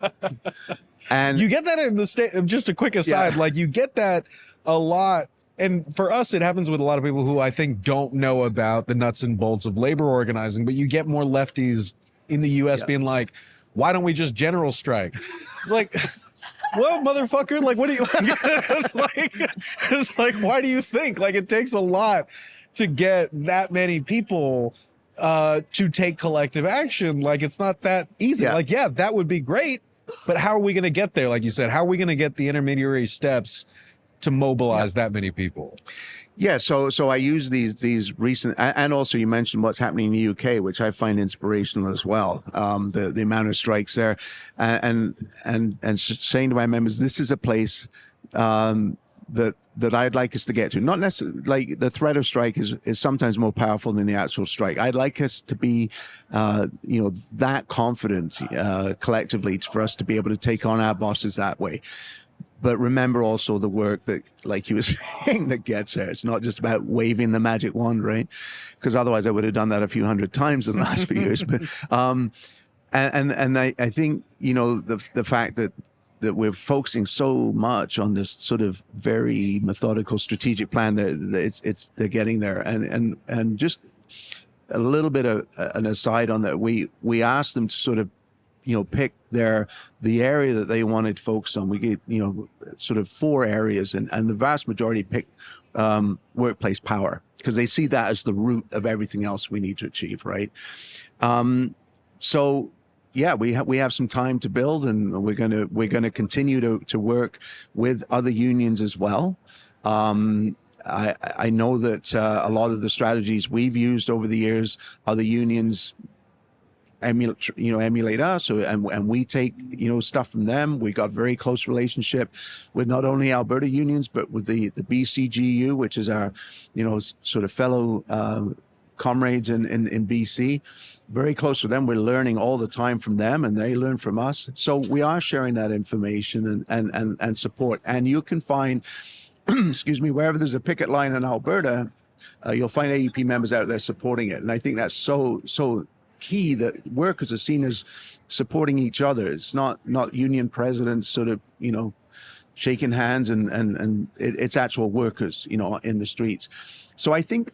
And you get that in the state. Just a quick aside, like you get that a lot. And for us, it happens with a lot of people who I think don't know about the nuts and bolts of labor organizing, but you get more lefties in the U.S. being like, why don't we just general strike? It's like, well, motherfucker, like, what do you like? It's like, why do you think? Like, it takes a lot to get that many people to take collective action. Like, it's not that easy. Yeah. Like, yeah, that would be great, but how are we going to get there? Like you said, how are we going to get the intermediary steps to mobilize that many people? Yeah, so I use these recent, and also you mentioned what's happening in the UK, which I find inspirational as well. The amount of strikes there, and saying to my members, this is a place that I'd like us to get to. Not necessarily, like, the threat of strike is sometimes more powerful than the actual strike. I'd like us to be, that confident collectively for us to be able to take on our bosses that way. But remember also the work that, like you were saying, that gets there. It's not just about waving the magic wand, right? Because otherwise I would have done that a few hundred times in the last few years. But and I think, the fact that that we're focusing so much on this sort of very methodical strategic plan that they're getting there. And just a little bit of an aside on that, we asked them to sort of, pick the area that they wanted to focus on. We gave, sort of 4 areas, and the vast majority picked workplace power, because they see that as the root of everything else we need to achieve, right? So yeah, we have some time to build, and we're gonna continue to work with other unions as well. I know that a lot of the strategies we've used over the years, other unions emulate us, and we take stuff from them. We got very close relationship with not only Alberta unions, but with the BCGU, which is our sort of fellow comrades in BC. Very close with them. We're learning all the time from them, and they learn from us. So we are sharing that information and support. And you can find, excuse me, wherever there's a picket line in Alberta, you'll find AUP members out there supporting it. And I think that's so key, that workers are seen as supporting each other. It's not union presidents sort of shaking hands, and it's actual workers in the streets. So I think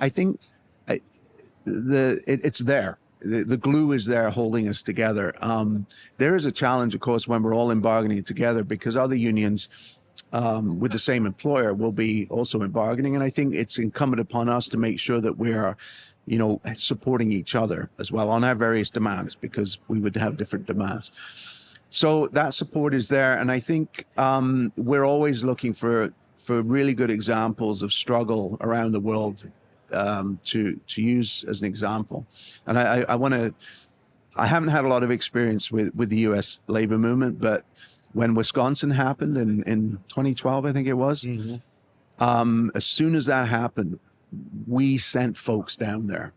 it's there. The glue is there holding us together. There is a challenge, of course, when we're all in bargaining together, because other unions with the same employer will be also in bargaining. And I think it's incumbent upon us to make sure that we are, supporting each other as well on our various demands, because we would have different demands. So that support is there. And I think we're always looking for really good examples of struggle around the world to use as an example. And I haven't had a lot of experience with the U.S. labor movement, but when Wisconsin happened in 2012, I think it was, as soon as that happened, we sent folks down there.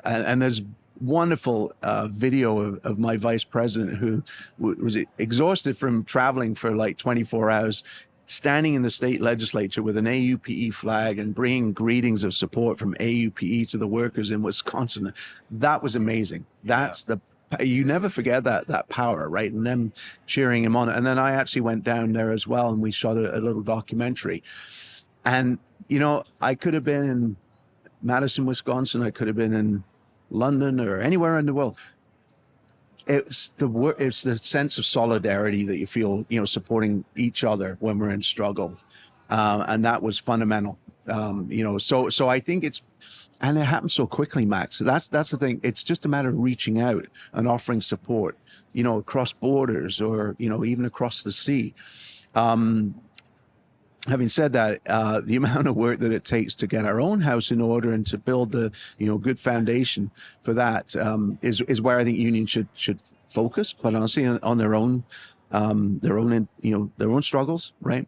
And there's wonderful video of my vice president, who was exhausted from traveling for 24 hours, standing in the state legislature with an AUPE flag and bringing greetings of support from AUPE to the workers in Wisconsin. That was amazing. You never forget that power, right? And them cheering him on. And then I actually went down there as well, and we shot a little documentary. And, I could have been in Madison, Wisconsin. I could have been in London or anywhere in the world. It's the sense of solidarity that you feel, supporting each other when we're in struggle. And that was fundamental. So I think and it happens so quickly, Max. So that's the thing. It's just a matter of reaching out and offering support, across borders, or, even across the sea. Having said that, the amount of work that it takes to get our own house in order and to build the good foundation for that is where I think unions should focus, quite honestly, on their own struggles, right?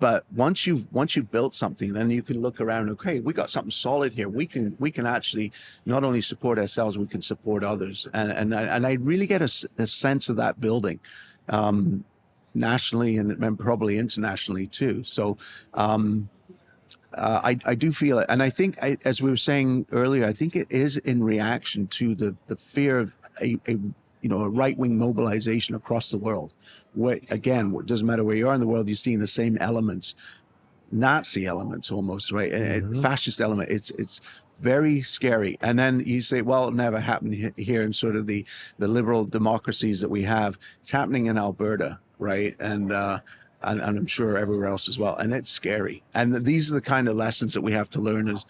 But once you've built something, then you can look around. Okay, we got something solid here. We can actually not only support ourselves, we can support others, and I really get a sense of that building. Nationally and probably internationally too. So I do feel it. And I think, as we were saying earlier, I think it is in reaction to the fear of a right-wing mobilization across the world. Again, it doesn't matter where you are in the world, you're seeing the same elements, Nazi elements almost, right? Fascist element. It's very scary. And then you say, well, it never happened here in sort of the liberal democracies that we have. It's happening in Alberta, right? And I'm sure everywhere else as well. And it's scary. And these are the kind of lessons that we have to learn as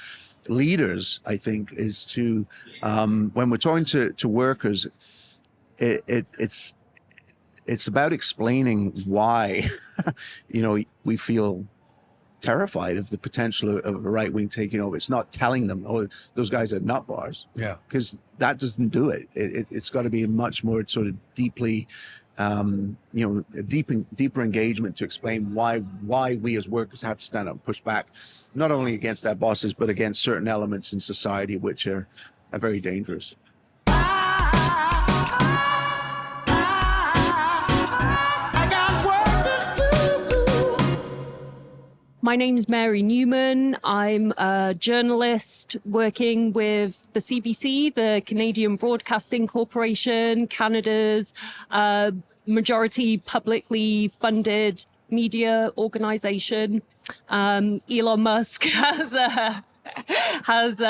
leaders, I think, is to, when we're talking to workers, it's about explaining why, we feel terrified of the potential of a right wing taking over. It's not telling them, oh, those guys are nut bars. Yeah. Because that doesn't do it. It's got to be a much more sort of deeply, deeper engagement to explain why we as workers have to stand up and push back, not only against our bosses, but against certain elements in society which are very dangerous. My name's Mary Newman. I'm a journalist working with the CBC, the Canadian Broadcasting Corporation, Canada's majority publicly funded media organization. Elon Musk has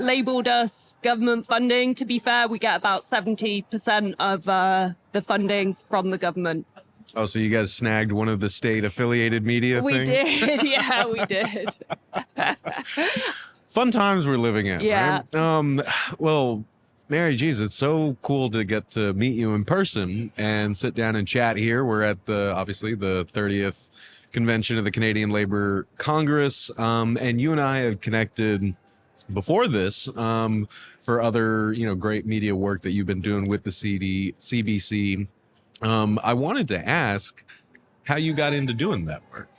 labeled us government funding. To be fair, we get about 70% of the funding from the government. Oh, so you guys snagged one of the state affiliated media We things? did. Yeah, we did. Fun times we're living in, Yeah. right? Well, Mary, geez, it's so cool to get to meet you in person and sit down and chat here. We're at obviously the 30th convention of the Canadian Labour Congress. And you and I have connected before this for other, great media work that you've been doing with the CBC. I wanted to ask how you got into doing that work.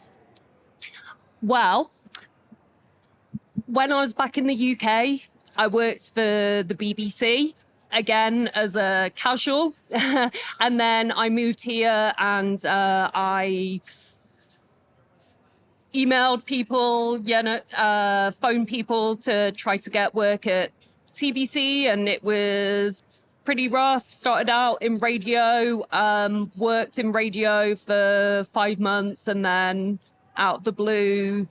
Well, when I was back in the UK, I worked for the BBC, again, as a casual. And then I moved here and I emailed people, phoned people to try to get work at CBC. And it was pretty rough. Started out in radio, worked in radio for 5 months, and then out the blue,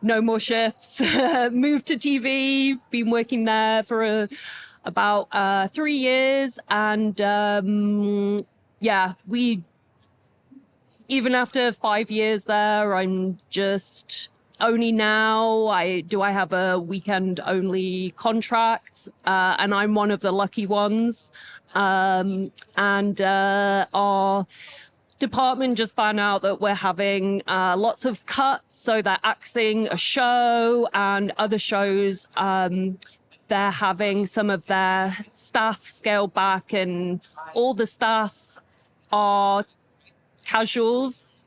no more shifts. Moved to TV, been working there for about 3 years. And even after 5 years there, I'm just only now I have a weekend only contract, and I'm one of the lucky ones. And our department just found out that we're having lots of cuts, so they're axing a show and other shows. They're having some of their staff scaled back, and all the staff are casuals,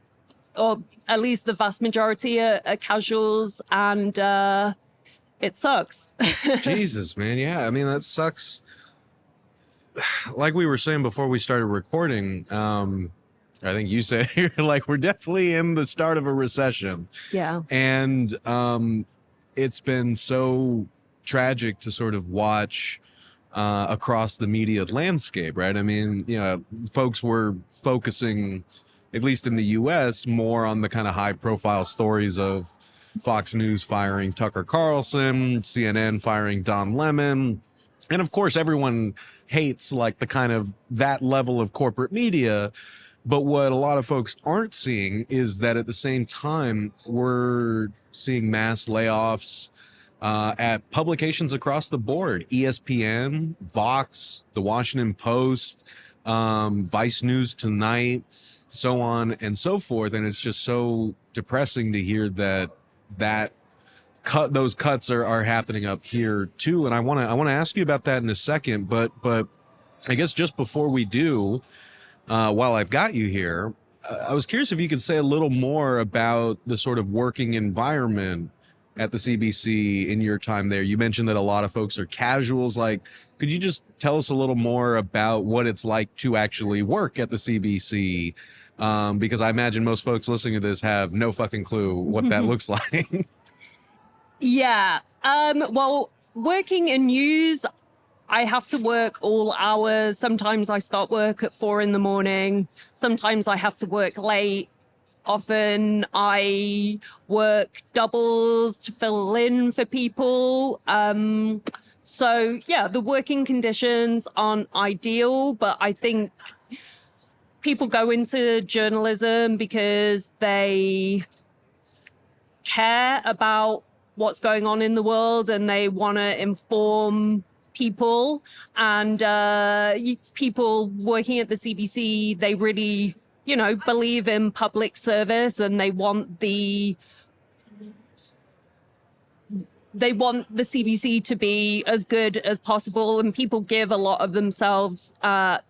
or at least the vast majority are casuals, and it sucks. Jesus, man. Yeah. I mean, that sucks. Like we were saying before we started recording, I think you said here, like, we're definitely in the start of a recession. Yeah. And it's been so tragic to sort of watch across the media landscape, right? I mean, folks were focusing, at least in the US, more on the kind of high profile stories of Fox News firing Tucker Carlson, CNN firing Don Lemon. And of course, everyone hates like the kind of that level of corporate media. But what a lot of folks aren't seeing is that at the same time, we're seeing mass layoffs at publications across the board: ESPN, Vox, The Washington Post, Vice News Tonight, so on and so forth. And it's just so depressing to hear that those cuts are happening up here too. And I want to ask you about that in a second, but I guess just before we do, while I've got you here, I was curious if you could say a little more about the sort of working environment at the CBC in your time there. You mentioned that a lot of folks are casuals. Like, could you just tell us a little more about what it's like to actually work at the CBC? Because I imagine most folks listening to this have no fucking clue what that looks like. Yeah. Well, working in news, I have to work all hours. Sometimes I start work at 4 a.m. Sometimes I have to work late. Often I work doubles to fill in for people. So yeah, the working conditions aren't ideal, but I think people go into journalism because they care about what's going on in the world and they want to inform people. And people working at the CBC, they really, believe in public service, and they want the CBC to be as good as possible, and people give a lot of themselves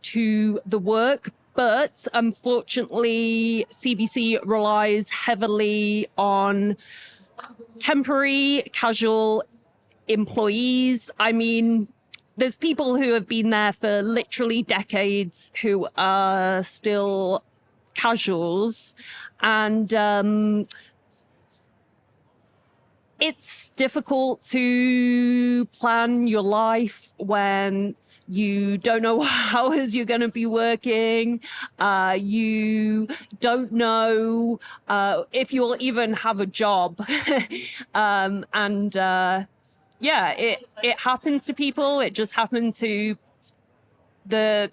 to the work. But unfortunately, CBC relies heavily on temporary, casual employees. I mean, there's people who have been there for literally decades who are still casuals, and it's difficult to plan your life when You don't know what hours you're going to be working. You don't know if you'll even have a job. Yeah, it happens to people. It just happened to the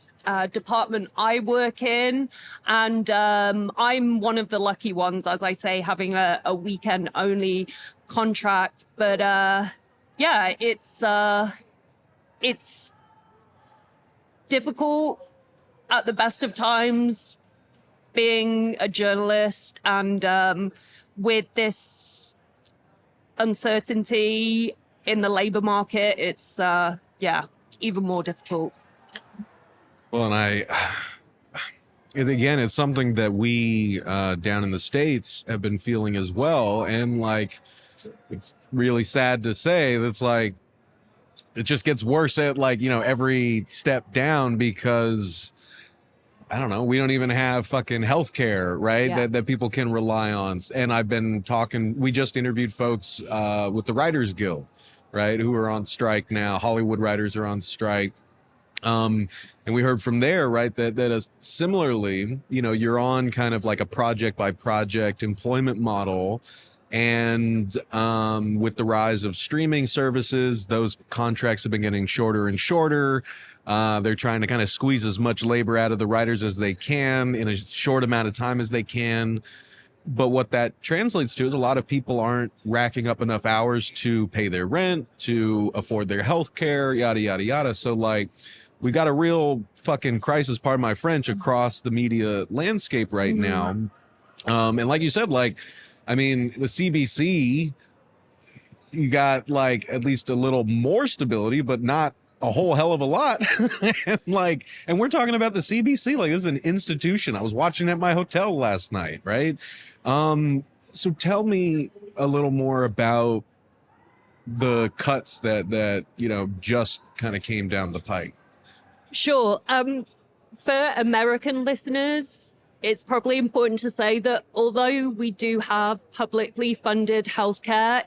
department I work in, and I'm one of the lucky ones, as I say, having a weekend only contract. But yeah, it's difficult at the best of times being a journalist, and with this uncertainty in the labor market, it's yeah, even more difficult. Well, again, it's something that we down in the States have been feeling as well. And like, it's really sad to say that's like, it just gets worse at like, every step down because I don't know, we don't even have fucking healthcare, right? Yeah. That people can rely on. And I've been talking, we just interviewed folks with the Writers Guild, right? Who are on strike now. Hollywood writers are on strike. And we heard from there, right, that similarly, you're on kind of like a project by project employment model. And with the rise of streaming services, those contracts have been getting shorter and shorter. They're trying to kind of squeeze as much labor out of the writers as they can in a short amount of time as they can. But what that translates to is a lot of people aren't racking up enough hours to pay their rent, to afford their health care, yada, yada, yada. So like, we got a real fucking crisis, pardon my French, across the media landscape right now. And like you said, like, I mean, the CBC, you got like at least a little more stability, but not a whole hell of a lot. and we're talking about the CBC, like this is an institution. I was watching at my hotel last night, right? So tell me a little more about the cuts that just kind of came down the pike. Sure. For American listeners, it's probably important to say that although we do have publicly funded healthcare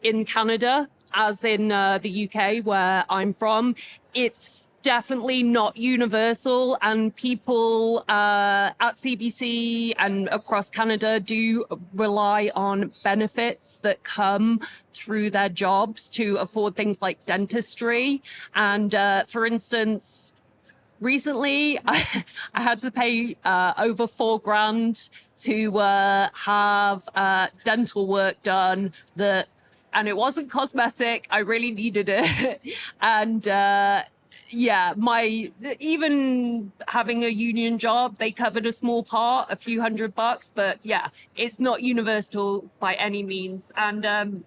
in Canada, as in the UK where I'm from, it's definitely not universal, and people at CBC and across Canada do rely on benefits that come through their jobs to afford things like dentistry. And for instance, recently, I had to pay over $4,000 to have dental work done and it wasn't cosmetic. I really needed it. And yeah, even having a union job, they covered a small part, a few $100, but yeah, it's not universal by any means. And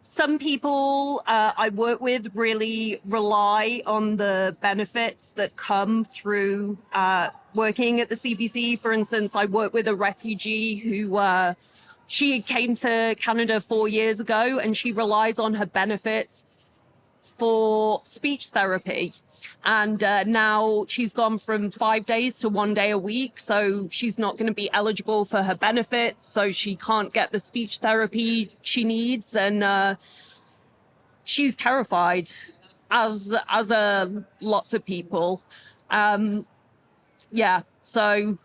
some people I work with really rely on the benefits that come through working at the CBC. For instance, I work with a refugee who she came to Canada 4 years ago, and she relies on her benefits for speech therapy. And now she's gone from 5 days to 1 day a week. So she's not going to be eligible for her benefits. So she can't get the speech therapy she needs. She's terrified, as lots of people. Yeah. So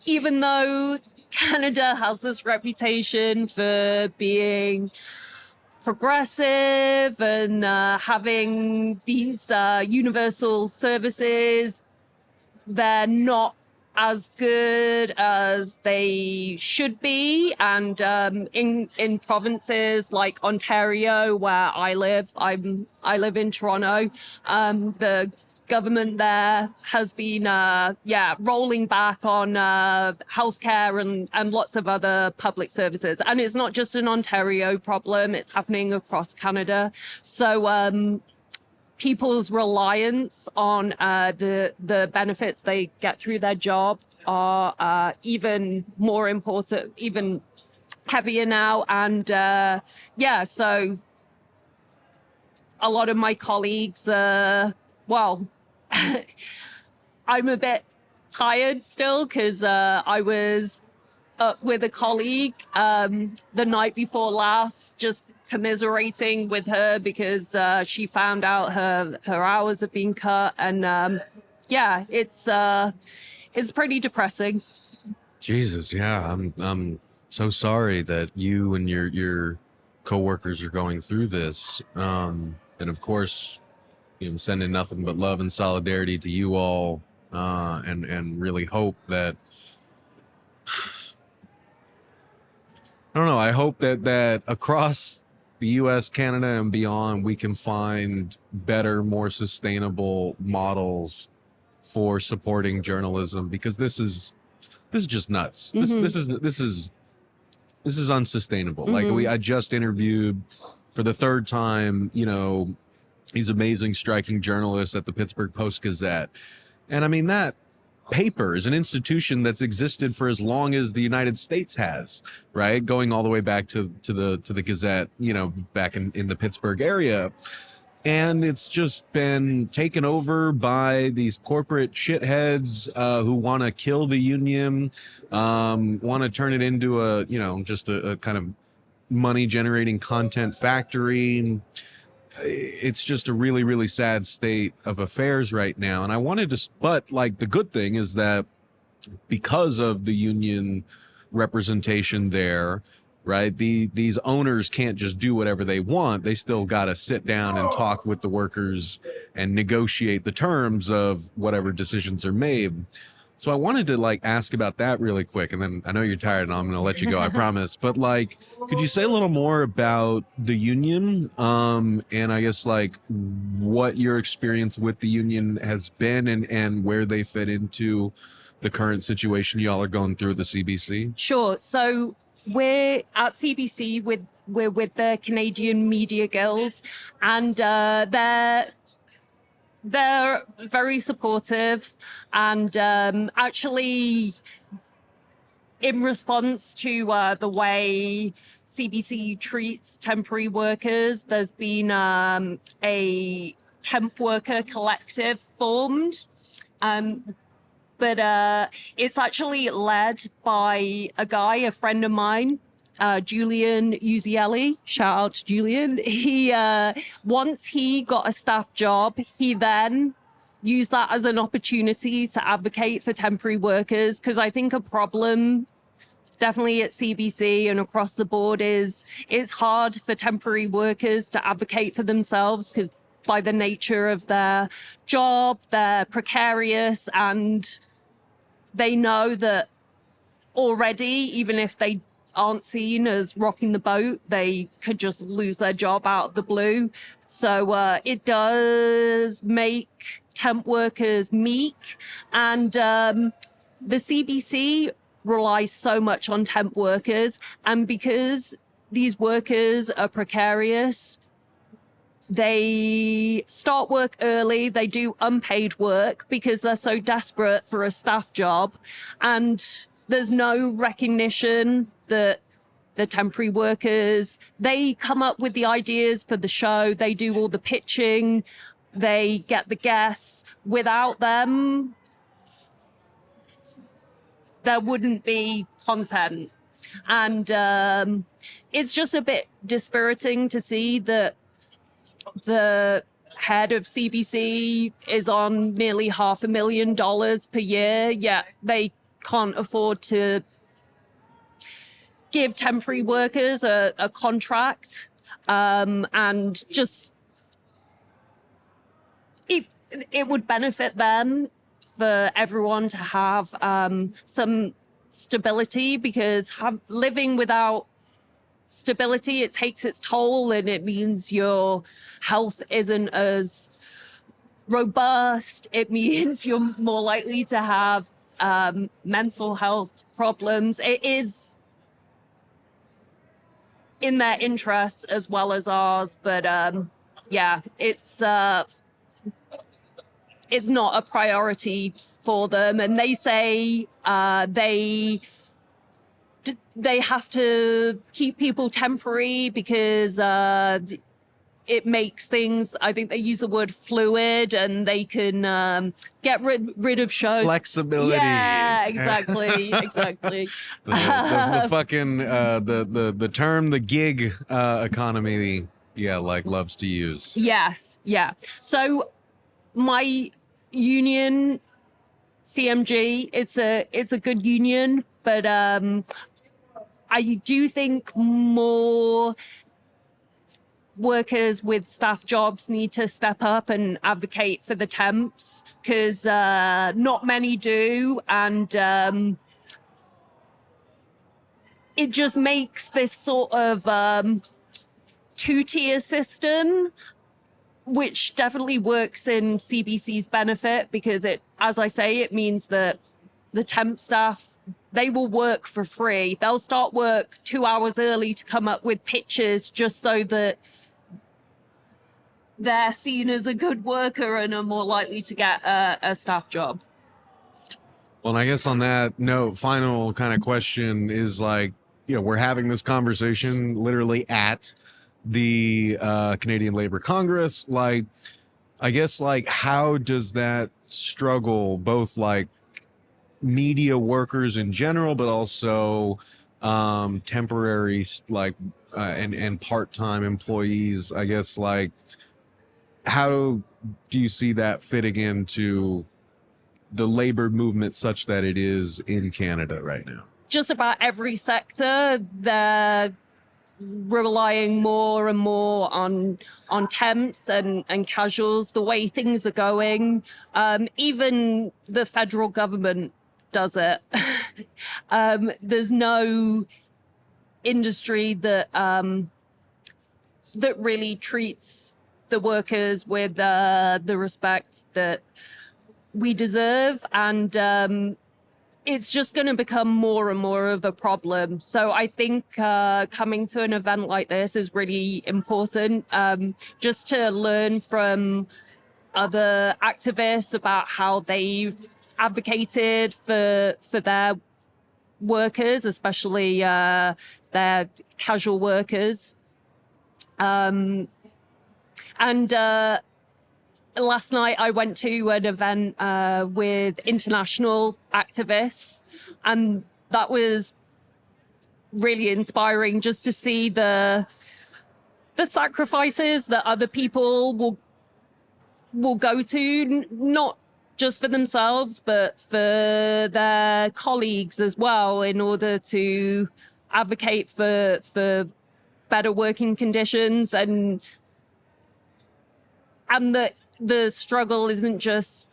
even though Canada has this reputation for being progressive and having these universal services, they're not as good as they should be. And in provinces like Ontario, where I live in Toronto, the government there has been rolling back on healthcare and lots of other public services. And it's not just an Ontario problem, it's happening across Canada. So people's reliance on the benefits they get through their job are even more important, even heavier now. And so a lot of my colleagues, I'm a bit tired still because I was up with a colleague the night before last, just commiserating with her because she found out her hours have been cut, and yeah, it's pretty depressing. Jesus, yeah, I'm so sorry that you and your coworkers are going through this. And of course, sending nothing but love and solidarity to you all, and really hope that I don't know. I hope that across the U.S., Canada, and beyond, we can find better, more sustainable models for supporting journalism, because this is just nuts. This is unsustainable. Like I just interviewed for the third time, these amazing striking journalists at the Pittsburgh Post-Gazette. And I mean, that paper is an institution that's existed for as long as the United States has, right? Going all the way back to the Gazette, back in the Pittsburgh area. And it's just been taken over by these corporate shitheads who want to kill the union, want to turn it into just a kind of money generating content factory. It's just a really, really sad state of affairs right now. And I wanted to, but like the good thing is that because of the union representation there, right, these owners can't just do whatever they want. They still got to sit down and talk with the workers and negotiate the terms of whatever decisions are made. So I wanted to ask about that really quick, and then I know you're tired and I'm going to let you go, I promise. But could you say a little more about the union, and I guess what your experience with the union has been, and where they fit into the current situation y'all are going through at the CBC? Sure. So we're at CBC we're with the Canadian Media Guild, and they're very supportive, and actually, in response to the way CBC treats temporary workers, there's been a temp worker collective formed. But it's actually led by a friend of mine, Julian Uzielli. Shout out to Julian. He once he got a staff job, he then used that as an opportunity to advocate for temporary workers, because I think a problem definitely at CBC and across the board is it's hard for temporary workers to advocate for themselves, because by the nature of their job, they're precarious, and they know that already, even if they aren't seen as rocking the boat, they could just lose their job out of the blue. So it does make temp workers meek, and the CBC relies so much on temp workers, and because these workers are precarious, they start work early, they do unpaid work because they're so desperate for a staff job, and there's no recognition that the temporary workers, they come up with the ideas for the show, they do all the pitching, they get the guests. Without them, there wouldn't be content. And it's just a bit dispiriting to see that the head of CBC is on nearly $500,000 per year, yet they can't afford to give temporary workers a contract, and just it would benefit them for everyone to have some stability, because living without stability, it takes its toll, and it means your health isn't as robust. It means you're more likely to have mental health problems. It is in their interests as well as ours, but yeah, it's not a priority for them. And they say they have to keep people temporary because it makes things, I think they use the word fluid, and they can get rid of shows. Flexibility. Yeah, exactly, exactly. The fucking the term the gig economy, like loves to use. Yes, yeah. So my union, CMG, it's a good union, but I do think more workers with staff jobs need to step up and advocate for the temps, because not many do, and it just makes this sort of two-tier system, which definitely works in CBC's benefit, because it, as I say, it means that the temp staff, they will work for free. They'll start work 2 hours early to come up with pictures, just so that they're seen as a good worker and are more likely to get a staff job. Well, and I guess on that note, final kind of question is like, we're having this conversation literally at the Canadian Labour Congress. Like, I guess, like, how does that struggle, both like media workers in general, but also temporary, like, and part-time employees, I guess, like, how do you see that fitting into the labor movement such that it is in Canada right now? Just about every sector, they're relying more and more on temps and casuals, the way things are going. Even the federal government does it. There's no industry that that really treats the workers with the respect that we deserve, and it's just going to become more and more of a problem. So I think coming to an event like this is really important, just to learn from other activists about how they've advocated for their workers, especially their casual workers. And last night I went to an event with international activists, and that was really inspiring, just to see the sacrifices that other people will go to, not just for themselves, but for their colleagues as well, in order to advocate for better working conditions, and that the struggle isn't just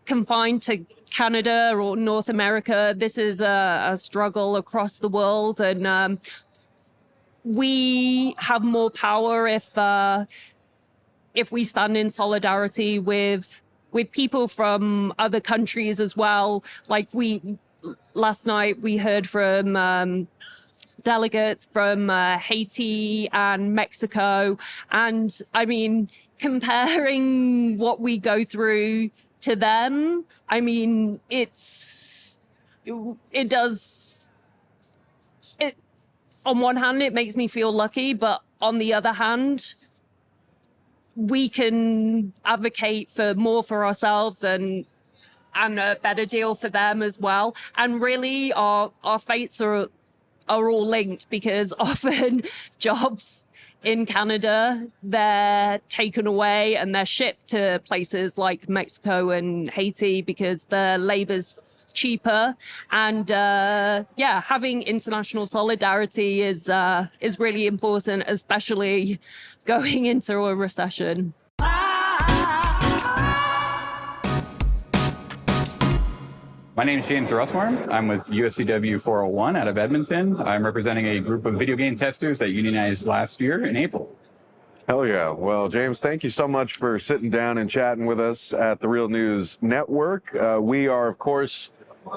confined to Canada or North America. This is a struggle across the world, and we have more power if we stand in solidarity with people from other countries as well. Like last night we heard from delegates from Haiti and Mexico, and I mean, comparing what we go through to them, I mean, it on one hand it makes me feel lucky, but on the other hand, we can advocate for more for ourselves and a better deal for them as well. And really our fates are all linked, because often jobs in Canada, they're taken away and they're shipped to places like Mexico and Haiti because the labor's cheaper. And having international solidarity is really important, especially going into a recession. My name is James Russwurm. I'm with USCW 401 out of Edmonton. I'm representing a group of video game testers that unionized last year in April. Hell yeah. Well, James, thank you so much for sitting down and chatting with us at the Real News Network. We are, of course,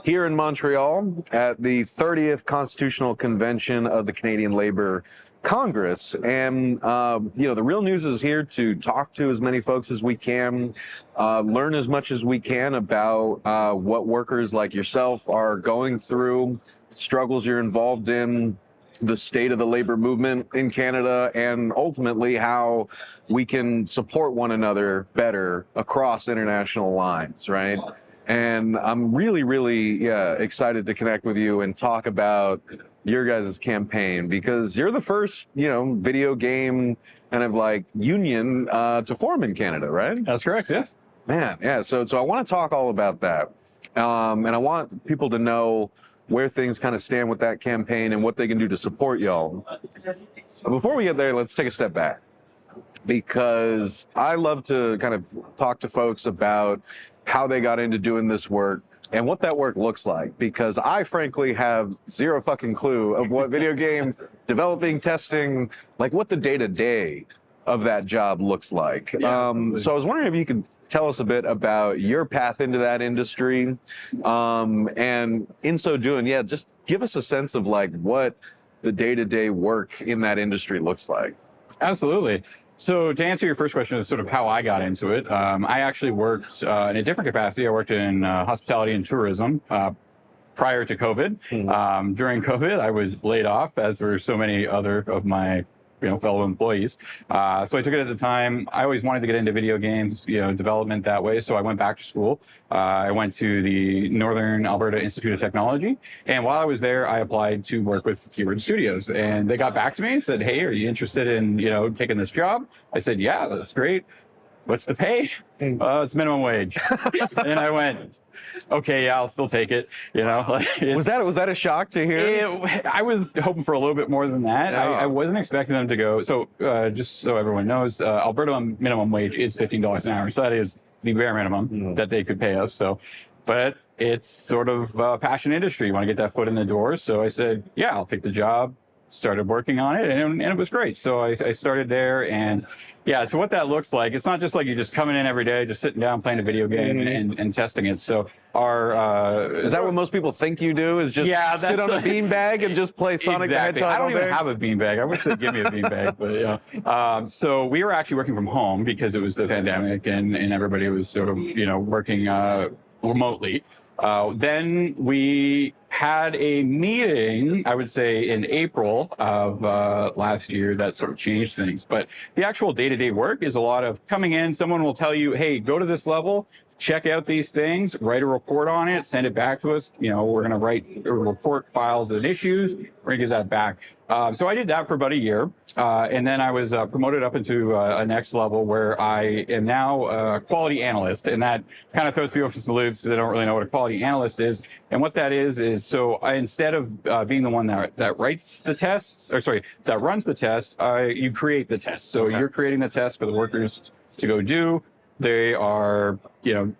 here in Montreal at the 30th Constitutional Convention of the Canadian Labour Congress. And, the Real News is here to talk to as many folks as we can, learn as much as we can about what workers like yourself are going through, struggles you're involved in, the state of the labor movement in Canada and ultimately how we can support one another better across international lines, right? And I'm really, really excited to connect with you and talk about your guys' campaign, because you're the first, video game kind of like union to form in Canada, right? That's correct, yes. Man, yeah. So I want to talk all about that. And I want people to know where things kind of stand with that campaign and what they can do to support y'all. But before we get there, let's take a step back, because I love to kind of talk to folks about how they got into doing this work and what that work looks like, because I frankly have zero fucking clue of what video game developing, testing, like what the day-to-day of that job looks like. So I was wondering if you could tell us a bit about your path into that industry. And in so doing, just give us a sense of like what the day-to-day work in that industry looks like. Absolutely. So to answer your first question of sort of how I got into it, I actually worked in a different capacity. I worked in hospitality and tourism prior to COVID. During COVID, I was laid off, as were so many other of my fellow employees. So I took it at the time. I always wanted to get into video games, development that way. So I went back to school. I went to the Northern Alberta Institute of Technology. And while I was there, I applied to work with Keyword Studios. And they got back to me and said, hey, are you interested in, taking this job? I said, yeah, that's great. What's the pay? It's minimum wage. And I went, okay, yeah, I'll still take it. Was that a shock to hear? I was hoping for a little bit more than that. I wasn't expecting them to go. So just so everyone knows, Alberta minimum wage is $15 an hour. So that is the bare minimum that they could pay us. So, but it's sort of a passion industry. You want to get that foot in the door. So I said, yeah, I'll take the job. Started working on it, and it was great. So I started there, and so what that looks like, it's not just like you're just coming in every day, just sitting down playing a video game and testing it. So is that what most people think you do? Is just sit on a beanbag and just play Sonic the Hedgehog? I don't even have a beanbag. I wish they'd give me a beanbag, but so we were actually working from home because it was the pandemic, and everybody was sort of working remotely. Then we had a meeting, I would say in April of last year, that sort of changed things. But the actual day-to-day work is a lot of coming in. Someone will tell you, hey, go to this level, check out these things, write a report on it, send it back to us. We're going to write report files and issues. We're going to give that back. So I did that for about a year. And then I was promoted up into a next level where I am now a quality analyst. And that kind of throws people for some loops because they don't really know what a quality analyst is. And what that is so instead of being the one that writes the tests, that runs the test, you create the test. So you're creating the test for the workers to go do. They are,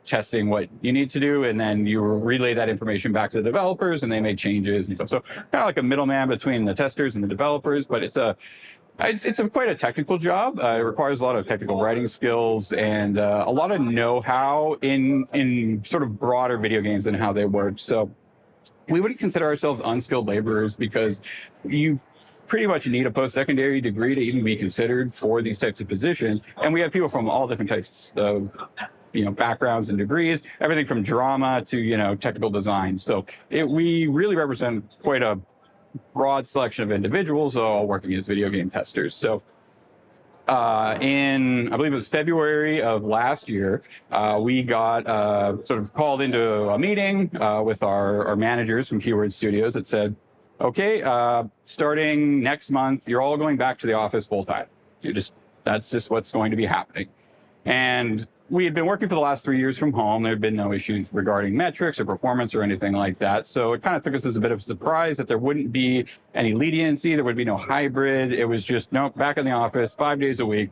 testing what you need to do, and then you relay that information back to the developers, and they make changes and stuff. So kind of like a middleman between the testers and the developers, but it's quite a technical job. It requires a lot of technical writing skills and a lot of know-how in sort of broader video games and how they work. So we wouldn't consider ourselves unskilled laborers because you pretty much need a post-secondary degree to even be considered for these types of positions. And we have people from all different types of, backgrounds and degrees, everything from drama to, technical design. So we really represent quite a broad selection of individuals all working as video game testers. So in, I believe it was February of last year, we got sort of called into a meeting with our managers from Keyword Studios that said, okay, starting next month, you're all going back to the office full time. That's just what's going to be happening. And we had been working for the last 3 years from home. There had been no issues regarding metrics or performance or anything like that. So it kind of took us as a bit of a surprise that there wouldn't be any leniency. There would be no hybrid. It was just, nope, back in the office 5 days a week.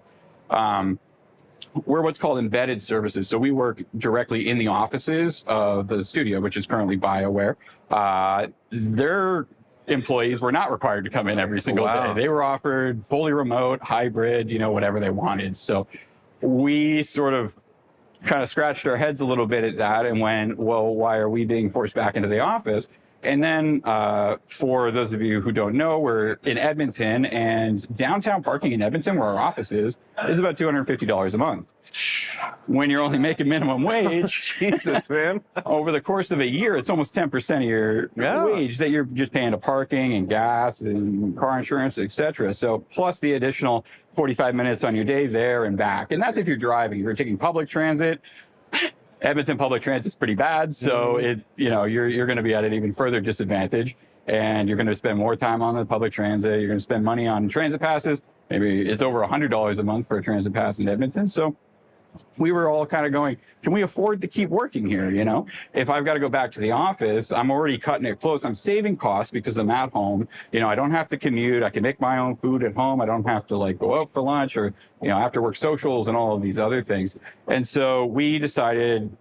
We're what's called embedded services. So we work directly in the offices of the studio, which is currently BioWare. Their employees were not required to come in every single day. They were offered fully remote, hybrid, whatever they wanted. So we sort of kind of scratched our heads a little bit at that and went, well, why are we being forced back into the office? And then for those of you who don't know, we're in Edmonton, and downtown parking in Edmonton, where our office is about $250 a month. when you're only making minimum wage, Jesus, man. over the course of a year, it's almost 10% of your wage that you're just paying to parking and gas and car insurance, etc. So plus the additional 45 minutes on your day there and back. And that's if you're driving. If you're taking public transit, Edmonton public transit is pretty bad. So you're going to be at an even further disadvantage, and you're going to spend more time on the public transit. You're going to spend money on transit passes. Maybe it's over $100 a month for a transit pass in Edmonton. So we were all kind of going, can we afford to keep working here? You know, if I've got to go back to the office, I'm already cutting it close. I'm saving costs because I'm at home. You know, I don't have to commute. I can make my own food at home. I don't have to like go out for lunch or, after work socials and all of these other things. And so we decided,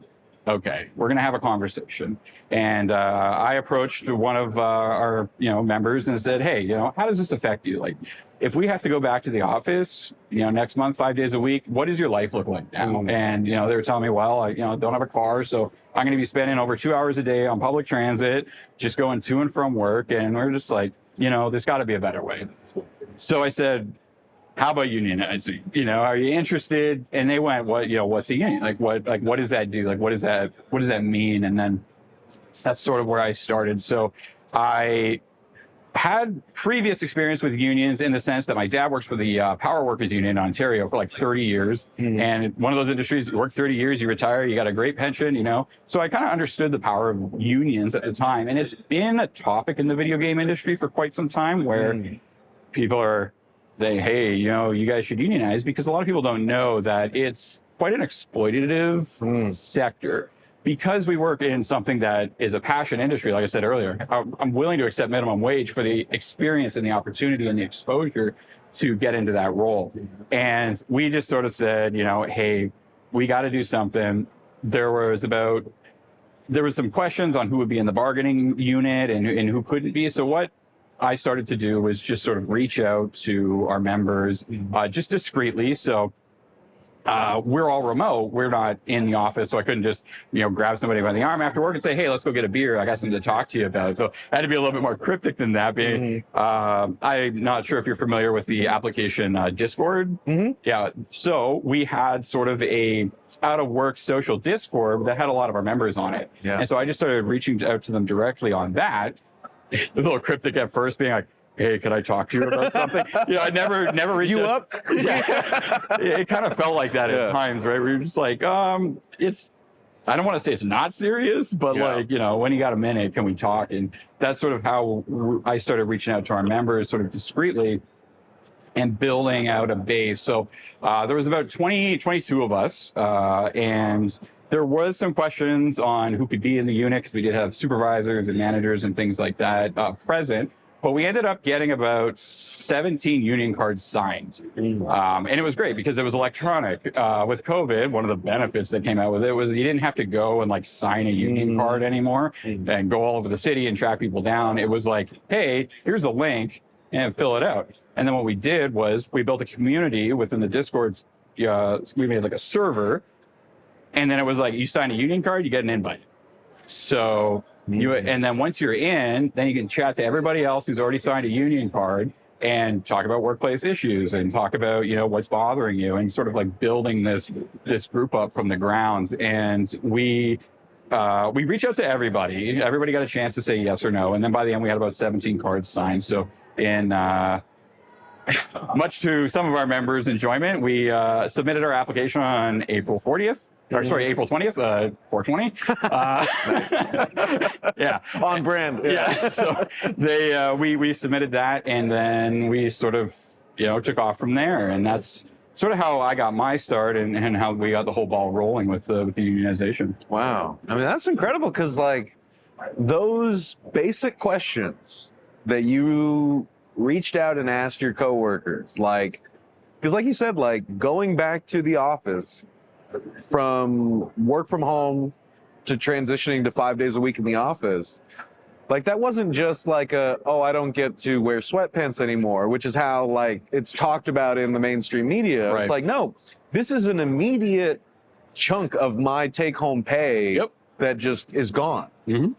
okay, we're going to have a conversation. And I approached one of our, members and said, hey, how does this affect you? Like, if we have to go back to the office, next month, 5 days a week, what does your life look like now? And, they were telling me, well, I, don't have a car, so I'm going to be spending over 2 hours a day on public transit, just going to and from work. And we're just like, there's got to be a better way. So I said, how about unionizing? Are you interested? And they went, what's a union? What does that do? What does that mean? And then that's sort of where I started. So I had previous experience with unions in the sense that my dad works for the Power Workers Union in Ontario for like 30 years. And one of those industries, you work 30 years, you retire, you got a great pension, So I kind of understood the power of unions at the time. And it's been a topic in the video game industry for quite some time where people are saying, hey, you guys should unionize, because a lot of people don't know that it's quite an exploitative sector. Because we work in something that is a passion industry, like I said earlier, I'm willing to accept minimum wage for the experience and the opportunity and the exposure to get into that role. And we just sort of said, hey, we got to do something. There was some questions on who would be in the bargaining unit and who couldn't be. So what I started to do was just sort of reach out to our members just discreetly. So we're all remote. We're not in the office, so I couldn't just, grab somebody by the arm after work and say, hey, let's go get a beer. I got something to talk to you about. So I had to be a little bit more cryptic than that. I'm not sure if you're familiar with the application Discord. Yeah. So we had sort of a out of work social Discord that had a lot of our members on it. Yeah. And so I just started reaching out to them directly on that. A little cryptic at first, being like, hey, could I talk to you about something? I never reached you up. Yeah. It kind of felt like that at times, right? We were just like, I don't want to say it's not serious, but when you got a minute, can we talk? And that's sort of how I started reaching out to our members sort of discreetly and building out a base. So there was about 22 of us, and there was some questions on who could be in the unit, because we did have supervisors and managers and things like that present. But we ended up getting about 17 union cards signed. And it was great because it was electronic. With COVID, one of the benefits that came out with it was you didn't have to go and sign a union card anymore and go all over the city and track people down. It was like, hey, here's a link and fill it out. And then what we did was we built a community within the Discords. We made a server. And then it was like, you sign a union card, you get an invite. So and then once you're in, then you can chat to everybody else who's already signed a union card and talk about workplace issues and talk about, what's bothering you, and sort of building this group up from the ground. And we reached out to everybody. Everybody got a chance to say yes or no. And then by the end, we had about 17 cards signed. So in much to some of our members' enjoyment, we submitted our application on April 40th. April 20th, 420. Yeah. On brand. Yeah. So we submitted that, and then we sort of, took off from there. And that's sort of how I got my start and how we got the whole ball rolling with the unionization. Wow. I mean, that's incredible, because those basic questions that you reached out and asked your coworkers, because like you said, going back to the office, from work from home to transitioning to 5 days a week in the office, that wasn't just I don't get to wear sweatpants anymore, which is how it's talked about in the mainstream media. Right. It's no, this is an immediate chunk of my take home pay that just is gone. And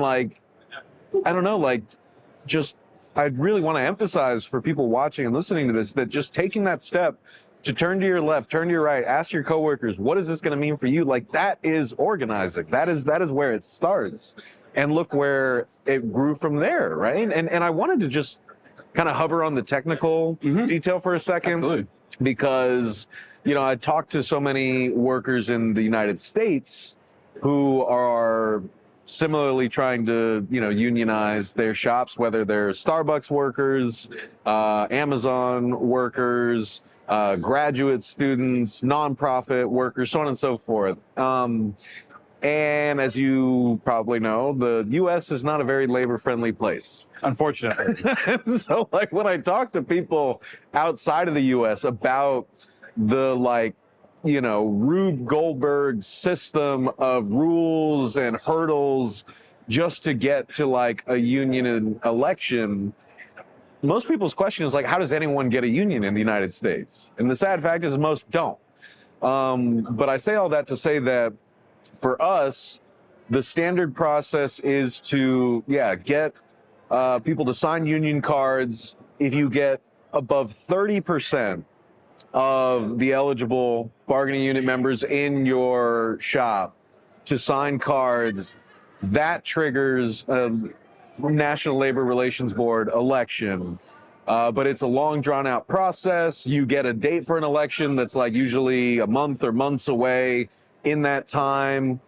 I don't know, I'd really want to emphasize for people watching and listening to this that just taking that step to turn to your left, turn to your right, ask your coworkers, what is this going to mean for you? Like, that is organizing. That is where it starts. And look where it grew from there, right? And I wanted to just kind of hover on the technical detail for a second. Absolutely. Because, you know, I talked to so many workers in the United States who are similarly trying to, you know, unionize their shops, whether they're Starbucks workers, Amazon workers, graduate students, nonprofit workers, so on and so forth. And as you probably know, the U.S. is not a very labor-friendly place. Unfortunately. So, like, when I talk to people outside of the U.S. about the, like, you know, Rube Goldberg system of rules and hurdles just to get to, like, a union election, most people's question is, like, how does anyone get a union in the United States? And the sad fact is most don't. But I say all that to say that for us, the standard process is to, get people to sign union cards. If you get above 30% of the eligible bargaining unit members in your shop to sign cards, that triggers a National Labor Relations Board election. But it's a long, drawn-out process. You get a date for an election that's like usually a month or months away. In that time,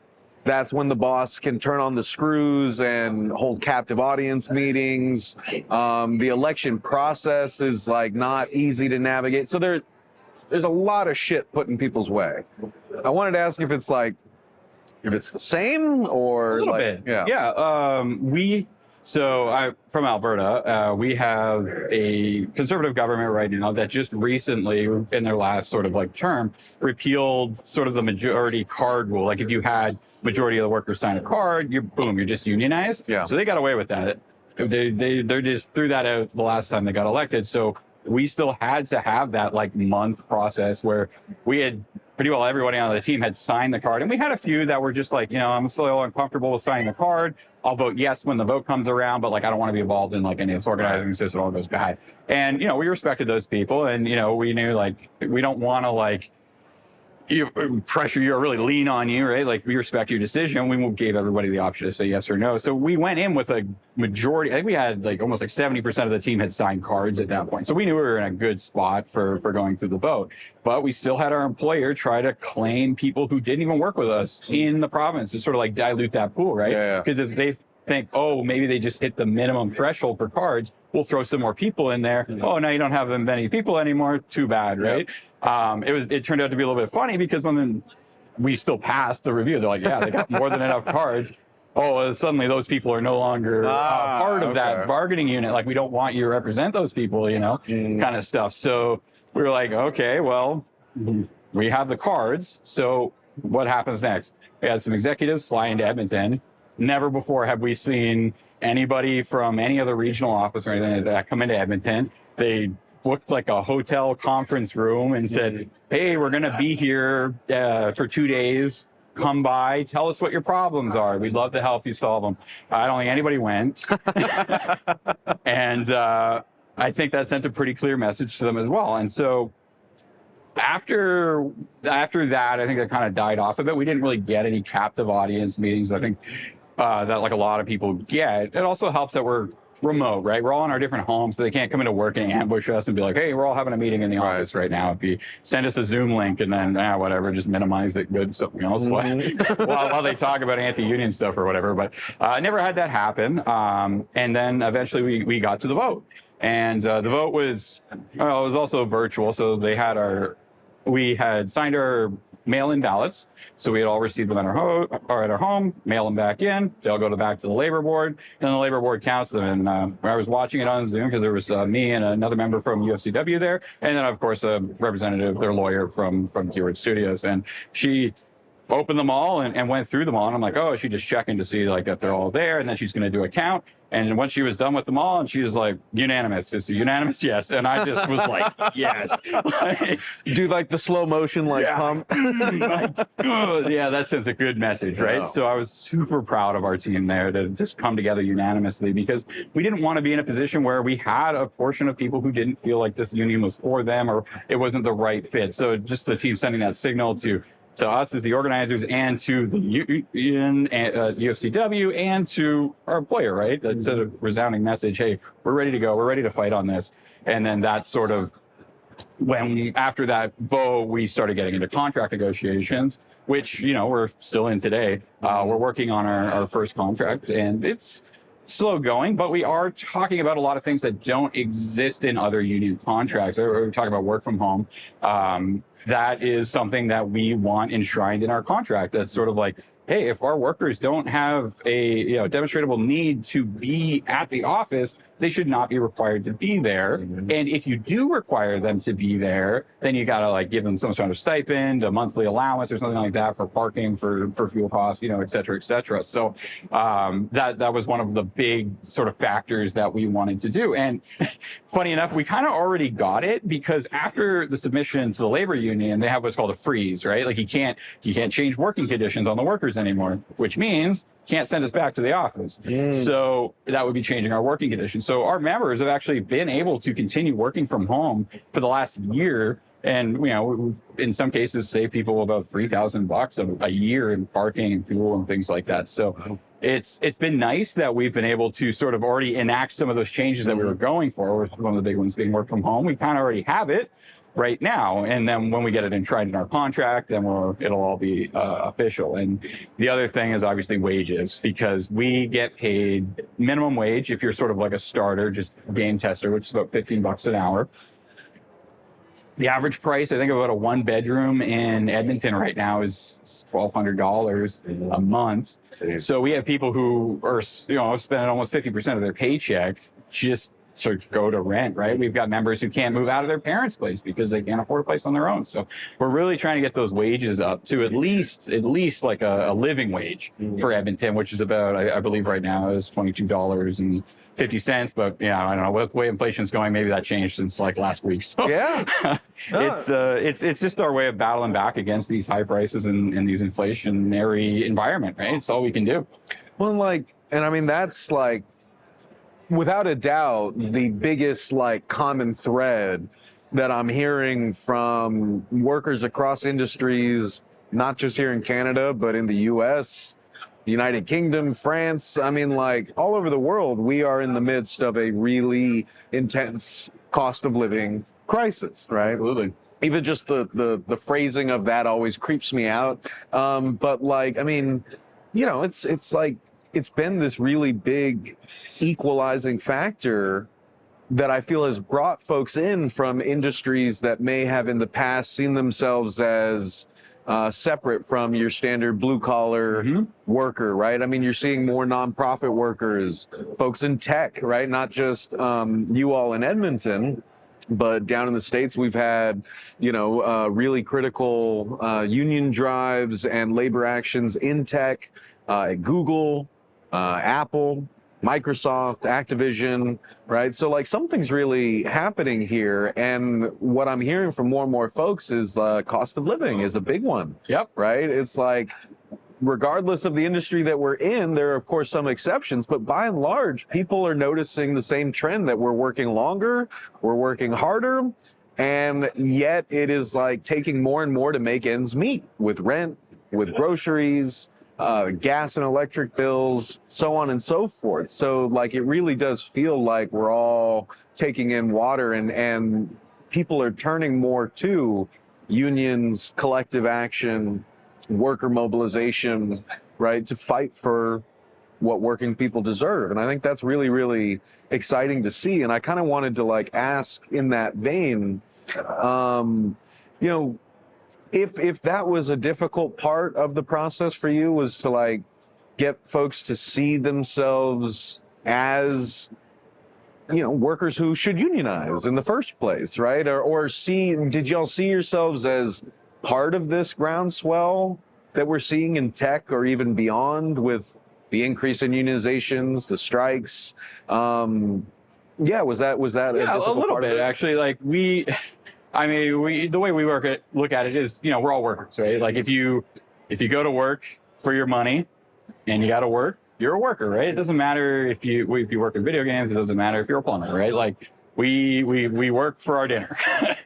that's when the boss can turn on the screws and hold captive audience meetings. The election process is like not easy to navigate. So there's a lot of shit put in people's way. I wanted to ask if it's the same or A little like, bit. Yeah. I'm from Alberta. We have a conservative government right now that just recently, in their last sort of like term, repealed sort of the majority card rule. Like if you had majority of the workers sign a card, you're just unionized. Yeah. So they got away with that. They just threw that out the last time they got elected. So we still had to have that like month process where we had pretty well everybody on the team had signed the card. And we had a few that were just like, you know, I'm so uncomfortable with signing the card. I'll vote yes when the vote comes around, but like I don't want to be involved in like any of this organizing since it all goes bad. And, you know, we respected those people and, you know, we knew like we don't want to like pressure you or really lean on you, right? Like we respect your decision. We gave everybody the option to say yes or no. So we went in with a majority. I think we had like almost like 70% of the team had signed cards at that point. So we knew we were in a good spot for going through the vote. But we still had our employer try to claim people who didn't even work with us in the province to sort of like dilute that pool, right? Because if they think, oh, maybe they just hit the minimum threshold for cards, we'll throw some more people in there. Oh, now you don't have many people anymore. Too bad, right? It turned out to be a little bit funny because when we still passed the review, they're like, yeah, they got more than enough cards. Oh, suddenly those people are no longer part of that bargaining unit. Like, we don't want you to represent those people, you know, kind of stuff. So we were like, okay, well, we have the cards. So what happens next? We had some executives fly into Edmonton. Never before have we seen anybody from any other regional office or anything like that come into Edmonton. They booked like a hotel conference room and said, hey, we're going to be here for 2 days. Come by, tell us what your problems are. We'd love to help you solve them. I don't think anybody went. And I think that sent a pretty clear message to them as well. And so after that, I think that kind of died off a bit. We didn't really get any captive audience meetings. I think that like a lot of people get. It also helps that we're remote, right? We're all in our different homes, so they can't come into work and ambush us and be like, hey, we're all having a meeting in the office right now. If you send us a Zoom link and then, whatever, just minimize it, good, something else while they talk about anti-union stuff or whatever. But I never had that happen. And then eventually we got to the vote. And the vote was, it was also virtual. So we had signed our mail-in ballots. So we had all received them at our home, mail them back in. They'll go back to the labor board, and the labor board counts them. And I was watching it on Zoom because there was me and another member from UFCW there, and then of course a representative, their lawyer from Keyword Studios, and she opened them all and went through them all. And I'm like, oh, she's just checking to see like that they're all there, and then she's going to do a count. And once she was done with them all, and she was like, unanimous. It's a unanimous yes. And I just was like, yes. Like, Do like the slow motion, like yeah. pump. Yeah, that sends a good message, right? Yeah. So I was super proud of our team there to just come together unanimously, because we didn't want to be in a position where we had a portion of people who didn't feel like this union was for them or it wasn't the right fit. So just the team sending that signal to us as the organizers and to the union, UFCW, and to our employer, right? That's a resounding message. Hey, we're ready to go. We're ready to fight on this. And then that sort of, after that vote, we started getting into contract negotiations, which, we're still in today. We're working on our first contract, and it's slow going, but we are talking about a lot of things that don't exist in other union contracts. We're talking about work from home. That is something that we want enshrined in our contract. That's sort of like, hey, if our workers don't have a demonstrable need to be at the office, they should not be required to be there. And if you do require them to be there, then you gotta like give them some sort of stipend, a monthly allowance or something like that for parking, for fuel costs, et cetera, et cetera. So that was one of the big sort of factors that we wanted to do. And funny enough, we kind of already got it, because after the submission to the labor union, they have what's called a freeze, right? Like you can't change working conditions on the workers anymore, which means can't send us back to the office. So that would be changing our working conditions. So our members have actually been able to continue working from home for the last year. And, we've in some cases saved people about $3,000 a year in parking and fuel and things like that. So it's been nice that we've been able to sort of already enact some of those changes that we were going for, with one of the big ones being work from home. We kind of already have it right now, and then when we get it enshrined in our contract, then it'll all be official. And the other thing is obviously wages, because we get paid minimum wage if you're sort of like a starter, just game tester, which is about $15 an hour. The average price, I think, about a one bedroom in Edmonton right now is $1,200 a month. So we have people who are spending almost 50% of their paycheck just to go to rent, right? We've got members who can't move out of their parents' place because they can't afford a place on their own. So we're really trying to get those wages up to at least like a living wage for Edmonton, which is about, I believe right now is $22.50. But yeah, I don't know, with the way inflation's going, maybe that changed since like last week. So Yeah. it's just our way of battling back against these high prices and these inflationary environment, right? It's all we can do. Well, that's like, without a doubt, the biggest common thread that I'm hearing from workers across industries, not just here in Canada, but in the US, the United Kingdom, France, all over the world, we are in the midst of a really intense cost of living crisis, right? Absolutely. Even just the phrasing of that always creeps me out. It's been this really big equalizing factor that I feel has brought folks in from industries that may have in the past seen themselves as separate from your standard blue collar worker, right? You're seeing more nonprofit workers, folks in tech, right? Not just you all in Edmonton, but down in the States, we've had, really critical union drives and labor actions in tech at Google, Apple, Microsoft, Activision, right? So something's really happening here. And what I'm hearing from more and more folks is cost of living is a big one. Yep. Right? It's regardless of the industry that we're in, there are of course some exceptions, but by and large, people are noticing the same trend that we're working longer, we're working harder, and yet it is taking more and more to make ends meet with rent, with groceries, gas and electric bills, so on and so forth. So it really does feel like we're all taking in water, and people are turning more to unions, collective action, worker mobilization, right, to fight for what working people deserve. And I think that's really, really exciting to see. And I kind of wanted to ask in that vein, if that was a difficult part of the process for you, was to get folks to see themselves as workers who should unionize in the first place, right? Or did y'all see yourselves as part of this groundswell that we're seeing in tech or even beyond with the increase in unionizations, the strikes. Yeah, was that Yeah, a difficult little part of bit it? actually. Like the way we look at it is, we're all workers, right? Like if you go to work for your money and you got to work, you're a worker, right? It doesn't matter if you work in video games. It doesn't matter if you're a plumber, right? Like we work for our dinner.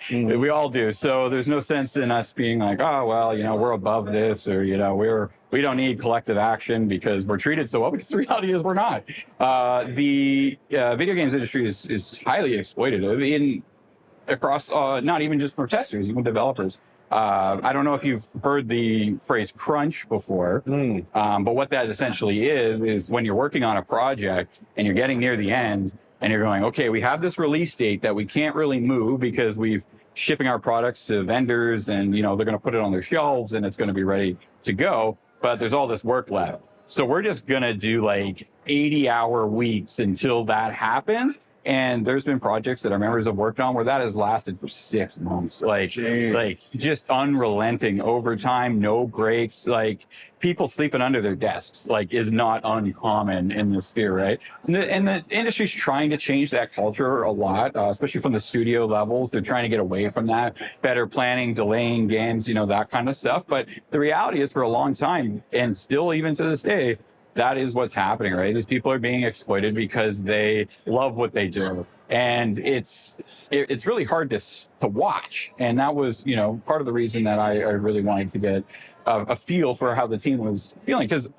We all do. So there's no sense in us being like, oh, well, we're above this, or, we don't need collective action because we're treated so well, because the reality is we're not. The video games industry is highly exploitative across not even just for testers, even developers. I don't know if you've heard the phrase crunch before, but what that essentially is when you're working on a project and you're getting near the end and you're going, okay, we have this release date that we can't really move because we've shipping our products to vendors and, they're going to put it on their shelves and it's going to be ready to go. But there's all this work left. So we're just going to do like 80-hour weeks until that happens. And there's been projects that our members have worked on where that has lasted for 6 months, like just unrelenting overtime, no breaks, like people sleeping under their desks, like is not uncommon in this sphere, right? And the industry's trying to change that culture a lot, especially from the studio levels. They're trying to get away from that, better planning, delaying games, that kind of stuff. But the reality is for a long time, and still even to this day, that is what's happening, right? These people are being exploited because they love what they do. And it's really hard to watch. And that was, part of the reason that I really wanted to get a feel for how the team was feeling. Because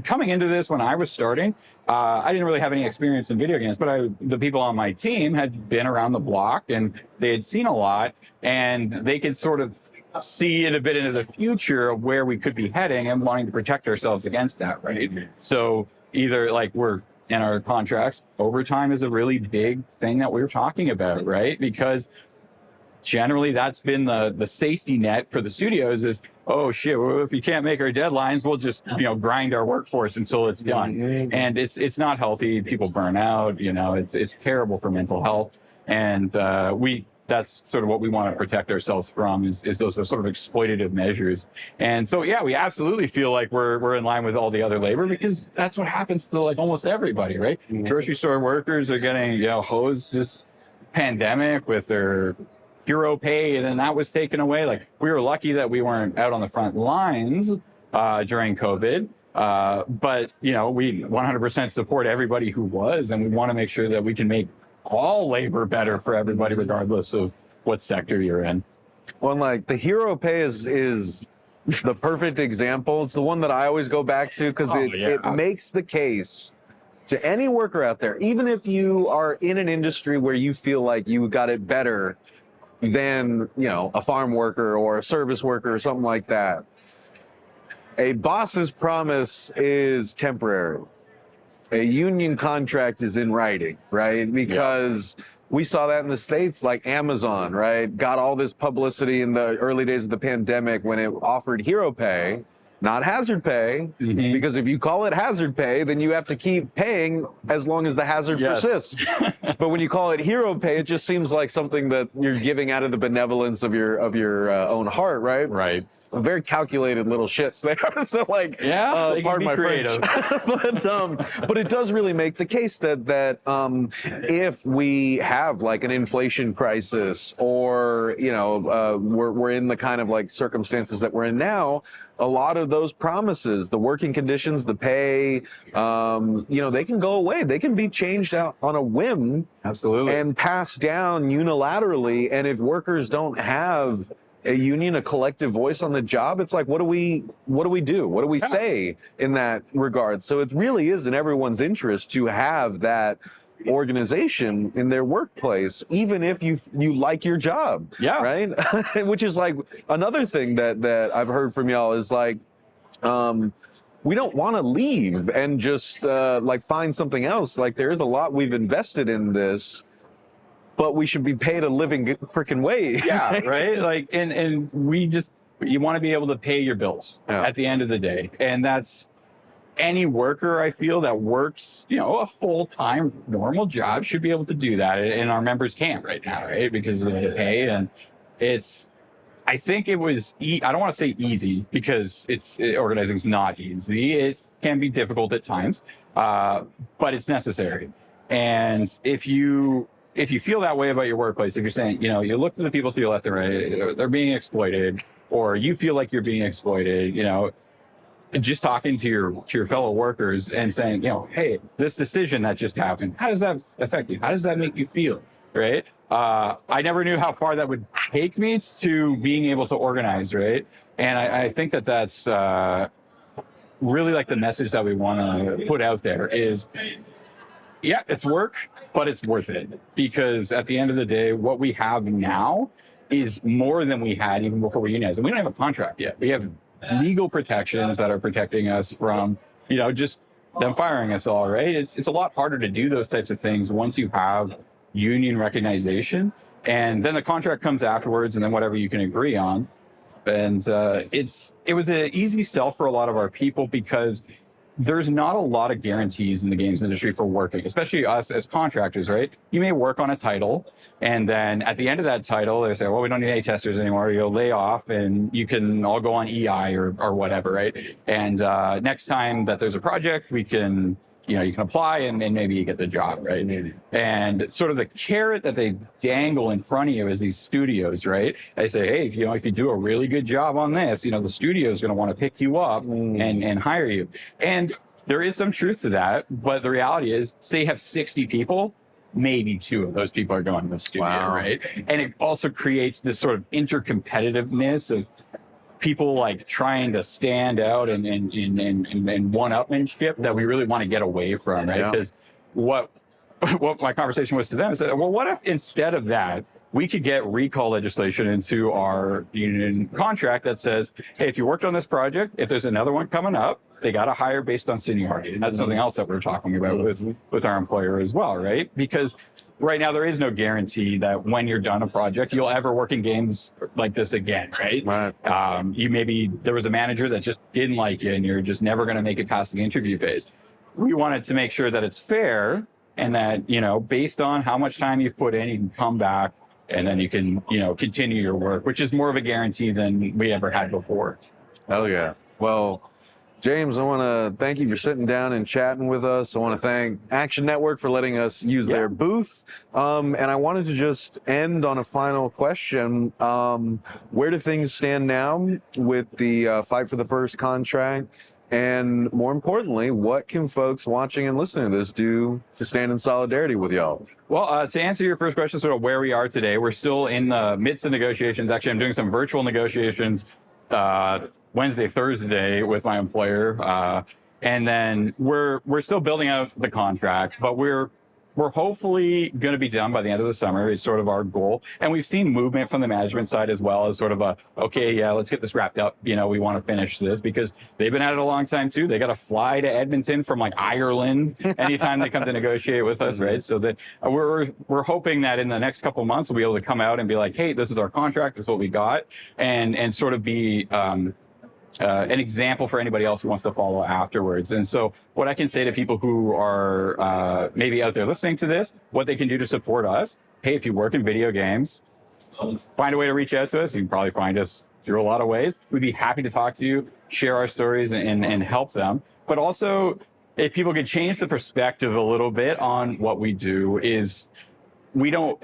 coming into this, when I was starting, I didn't really have any experience in video games, but the people on my team had been around the block and they had seen a lot, and they could sort of see it a bit into the future of where we could be heading and wanting to protect ourselves against that, right? So either like we're in our contracts, overtime is a really big thing that we were talking about, right? Because generally that's been the safety net for the studios is, oh shit, well, if you can't make our deadlines, we'll just, grind our workforce until it's done. And it's not healthy. People burn out, it's terrible for mental health. And that's sort of what we want to protect ourselves from is those sort of exploitative measures. And so, yeah, we absolutely feel like we're in line with all the other labor because that's what happens to like almost everybody, right? Grocery store workers are getting, hosed this pandemic with their hero pay, and then that was taken away. Like we were lucky that we weren't out on the front lines during COVID. But, we 100% support everybody who was, and we want to make sure that we can make all labor better for everybody, regardless of what sector you're in. Well, like the hero pay is the perfect example. It's the one that I always go back to because it makes the case to any worker out there, even if you are in an industry where you feel like you got it better than, a farm worker or a service worker or something like that. A boss's promise is temporary. A union contract is in writing, right? Because we saw that in the States, like Amazon, right? Got all this publicity in the early days of the pandemic when it offered hero pay, not hazard pay, because if you call it hazard pay, then you have to keep paying as long as the hazard persists. But when you call it hero pay, it just seems like something that you're giving out of the benevolence of your own heart, right? Right. Very calculated little shits there. So like, they can be creative. but it does really make the case that if we have like an inflation crisis or, we're in the kind of like circumstances that we're in now, a lot of those promises, the working conditions, the pay, they can go away. They can be changed out on a whim. Absolutely. And passed down unilaterally. And if workers don't have a union, a collective voice on the job, it's like, what do we do? What do we say in that regard? So it really is in everyone's interest to have that organization in their workplace, even if you like your job. Yeah. Right. Which is like another thing that I've heard from y'all is like, we don't want to leave and just like find something else. Like there is a lot we've invested in this, but we should be paid a living freaking wage. Yeah, right? Like, and you want to be able to pay your bills at the end of the day. And that's any worker, I feel, that works, a full-time normal job should be able to do that. And our members can't right now, right? Because of the pay. And I think it was, I don't want to say easy because organizing is not easy. can be difficult at times, but it's necessary. And if you feel that way about your workplace, if you're saying, you look at the people to your left and right, they're being exploited, or you feel like you're being exploited, just talking to your fellow workers and saying, hey, this decision that just happened, how does that affect you? How does that make you feel? Right? I never knew how far that would take me to being able to organize, right? And I think that that's really like the message that we want to put out there is, yeah, it's work, but it's worth it. Because at the end of the day, what we have now is more than we had even before we unionized. And we don't have a contract yet. We have legal protections that are protecting us from, just them firing us all, right? It's a lot harder to do those types of things once you have union recognition. And then the contract comes afterwards, and then whatever you can agree on. And it was an easy sell for a lot of our people because there's not a lot of guarantees in the games industry for working, especially us as contractors, right? You may work on a title, and then at the end of that title, they say, well, we don't need any testers anymore. You'll lay off, and you can all go on EI or whatever, right? And next time that there's a project, we can, you can apply, and maybe you get the job, right? And sort of the carrot that they dangle in front of you is these studios, right? They say, hey, if you do a really good job on this, the studio is going to want to pick you up and hire you. And there is some truth to that, but the reality is, say you have 60 people, maybe 2 of those people are going to the studio, right? And it also creates this sort of intercompetitiveness of people like trying to stand out and one-upmanship that we really want to get away from, right? Because what my conversation was to them is that, well, what if instead of that, we could get recall legislation into our union contract that says, hey, if you worked on this project, if there's another one coming up, they got to hire based on seniority. And that's something else that we're talking about with our employer as well, right? Because right now there is no guarantee that when you're done a project, you'll ever work in games like this again, right? There was a manager that just didn't like you and you're just never going to make it past the interview phase. We wanted to make sure that it's fair and that, based on how much time you've put in, you can come back and then you can, continue your work, which is more of a guarantee than we ever had before. Hell yeah. Well, James, I want to thank you for sitting down and chatting with us. I want to thank Action Network for letting us use their booth. And I wanted to just end on a final question. Where do things stand now with the Fight for the First contract? And more importantly, what can folks watching and listening to this do to stand in solidarity with y'all? Well, to answer your first question, sort of where we are today, we're still in the midst of negotiations. Actually, I'm doing some virtual negotiations Wednesday, Thursday with my employer. And then we're still building out the contract, but we're hopefully going to be done by the end of the summer is sort of our goal. And we've seen movement from the management side as well as sort of let's get this wrapped up. We want to finish this because they've been at it a long time too. They got to fly to Edmonton from like Ireland anytime they come to negotiate with us, right? So that we're hoping that in the next couple of months we'll be able to come out and be like, hey, this is our contract, this is what we got, and sort of be an example for anybody else who wants to follow afterwards. And so what I can say to people who are maybe out there listening to this, what they can do to support us, hey, if you work in video games, find a way to reach out to us. You can probably find us through a lot of ways. We'd be happy to talk to you, share our stories and help them. But also, if people could change the perspective a little bit on what we do is we don't,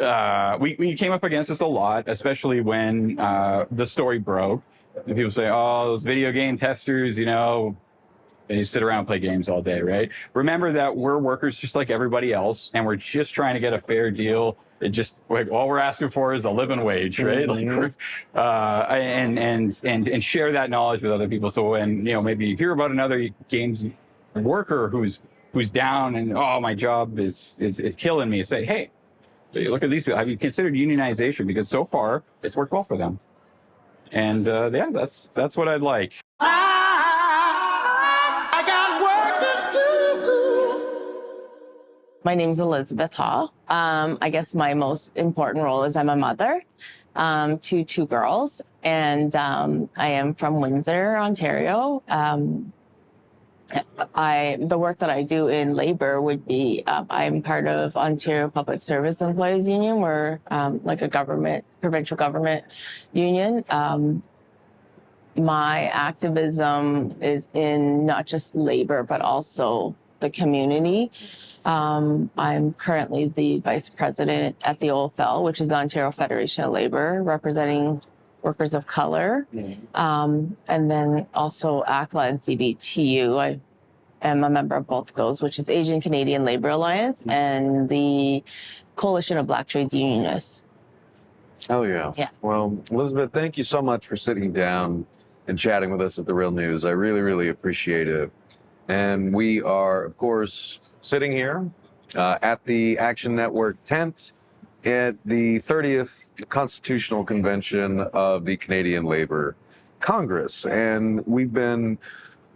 we came up against this a lot, especially when the story broke. And people say, oh, those video game testers, they sit around and play games all day, right? Remember that we're workers just like everybody else, and we're just trying to get a fair deal. It just all we're asking for is a living wage, right? Mm-hmm. And share that knowledge with other people. So when maybe you hear about another games worker who's down and my job is killing me, say, hey, look at these people. Have you considered unionization? Because so far it's worked well for them. And that's what I'd like. I got work to do. My name's Elizabeth Hall. I guess my most important role is I'm a mother to 2 girls, and I am from Windsor, Ontario. The work that I do in labor would be, I'm part of Ontario Public Service Employees Union. We're like a provincial government union. my activism is in not just labor, but also the community. I'm currently the vice president at the OFL, which is the Ontario Federation of Labor, representing workers of color. And then also ACLA and CBTU. I am a member of both of those, which is Asian Canadian Labor Alliance and the Coalition of Black Trades Unionists. Oh, yeah. Yeah. Well, Elizabeth, thank you so much for sitting down and chatting with us at The Real News. I really, really appreciate it. And we are, of course, sitting here at the Action Network tent at the 30th Constitutional Convention of the Canadian Labour Congress. And we've been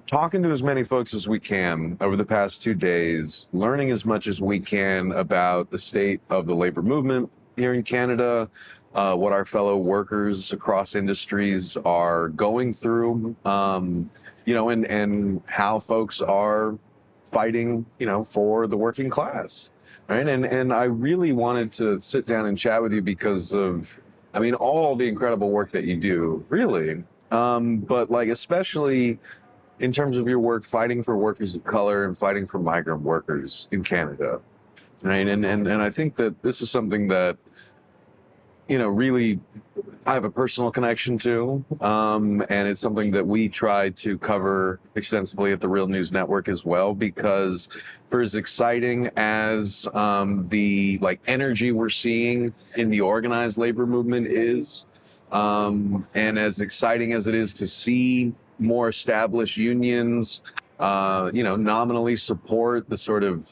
talking to as many folks as we can over the past 2 days, learning as much as we can about the state of the labor movement here in Canada, what our fellow workers across industries are going through, and how folks are fighting, for the working class, right? And I really wanted to sit down and chat with you because of, all the incredible work that you do, really. But especially in terms of your work fighting for workers of color and fighting for migrant workers in Canada, right? And I think that this is something that, really I have a personal connection to, and it's something that we try to cover extensively at the Real News Network as well, because for as exciting as the energy we're seeing in the organized labor movement is, and as exciting as it is to see more established unions, nominally support the sort of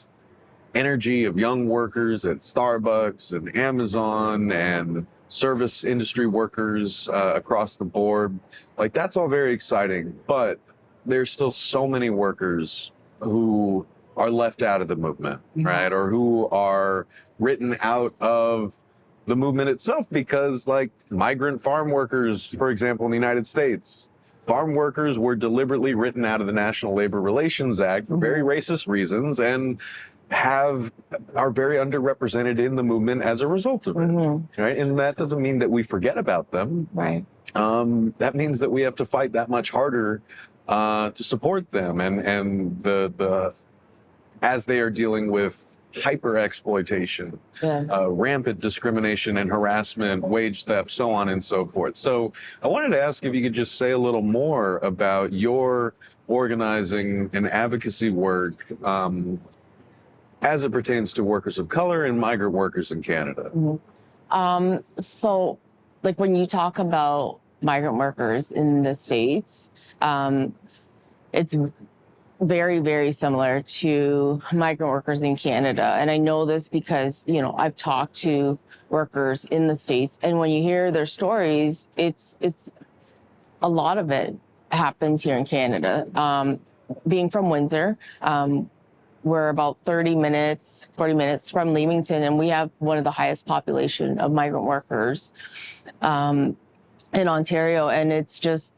energy of young workers at Starbucks and Amazon and service industry workers across the board. That's all very exciting, but there's still so many workers who are left out of the movement, right? Or who are written out of the movement itself because, migrant farm workers, for example, in the United States, farm workers were deliberately written out of the National Labor Relations Act for very racist reasons and are very underrepresented in the movement as a result of it, right? And that doesn't mean that we forget about them. Right. That means that we have to fight that much harder to support them and the as they are dealing with hyper exploitation, rampant discrimination and harassment, wage theft, so on and so forth. So I wanted to ask if you could just say a little more about your organizing and advocacy work as it pertains to workers of color and migrant workers in Canada. So when you talk about migrant workers in the States, it's very, very similar to migrant workers in Canada. And I know this because, I've talked to workers in the States, and when you hear their stories, it's a lot of it happens here in Canada. Being from Windsor, we're about 40 minutes from Leamington, and we have one of the highest population of migrant workers in Ontario. And it's just,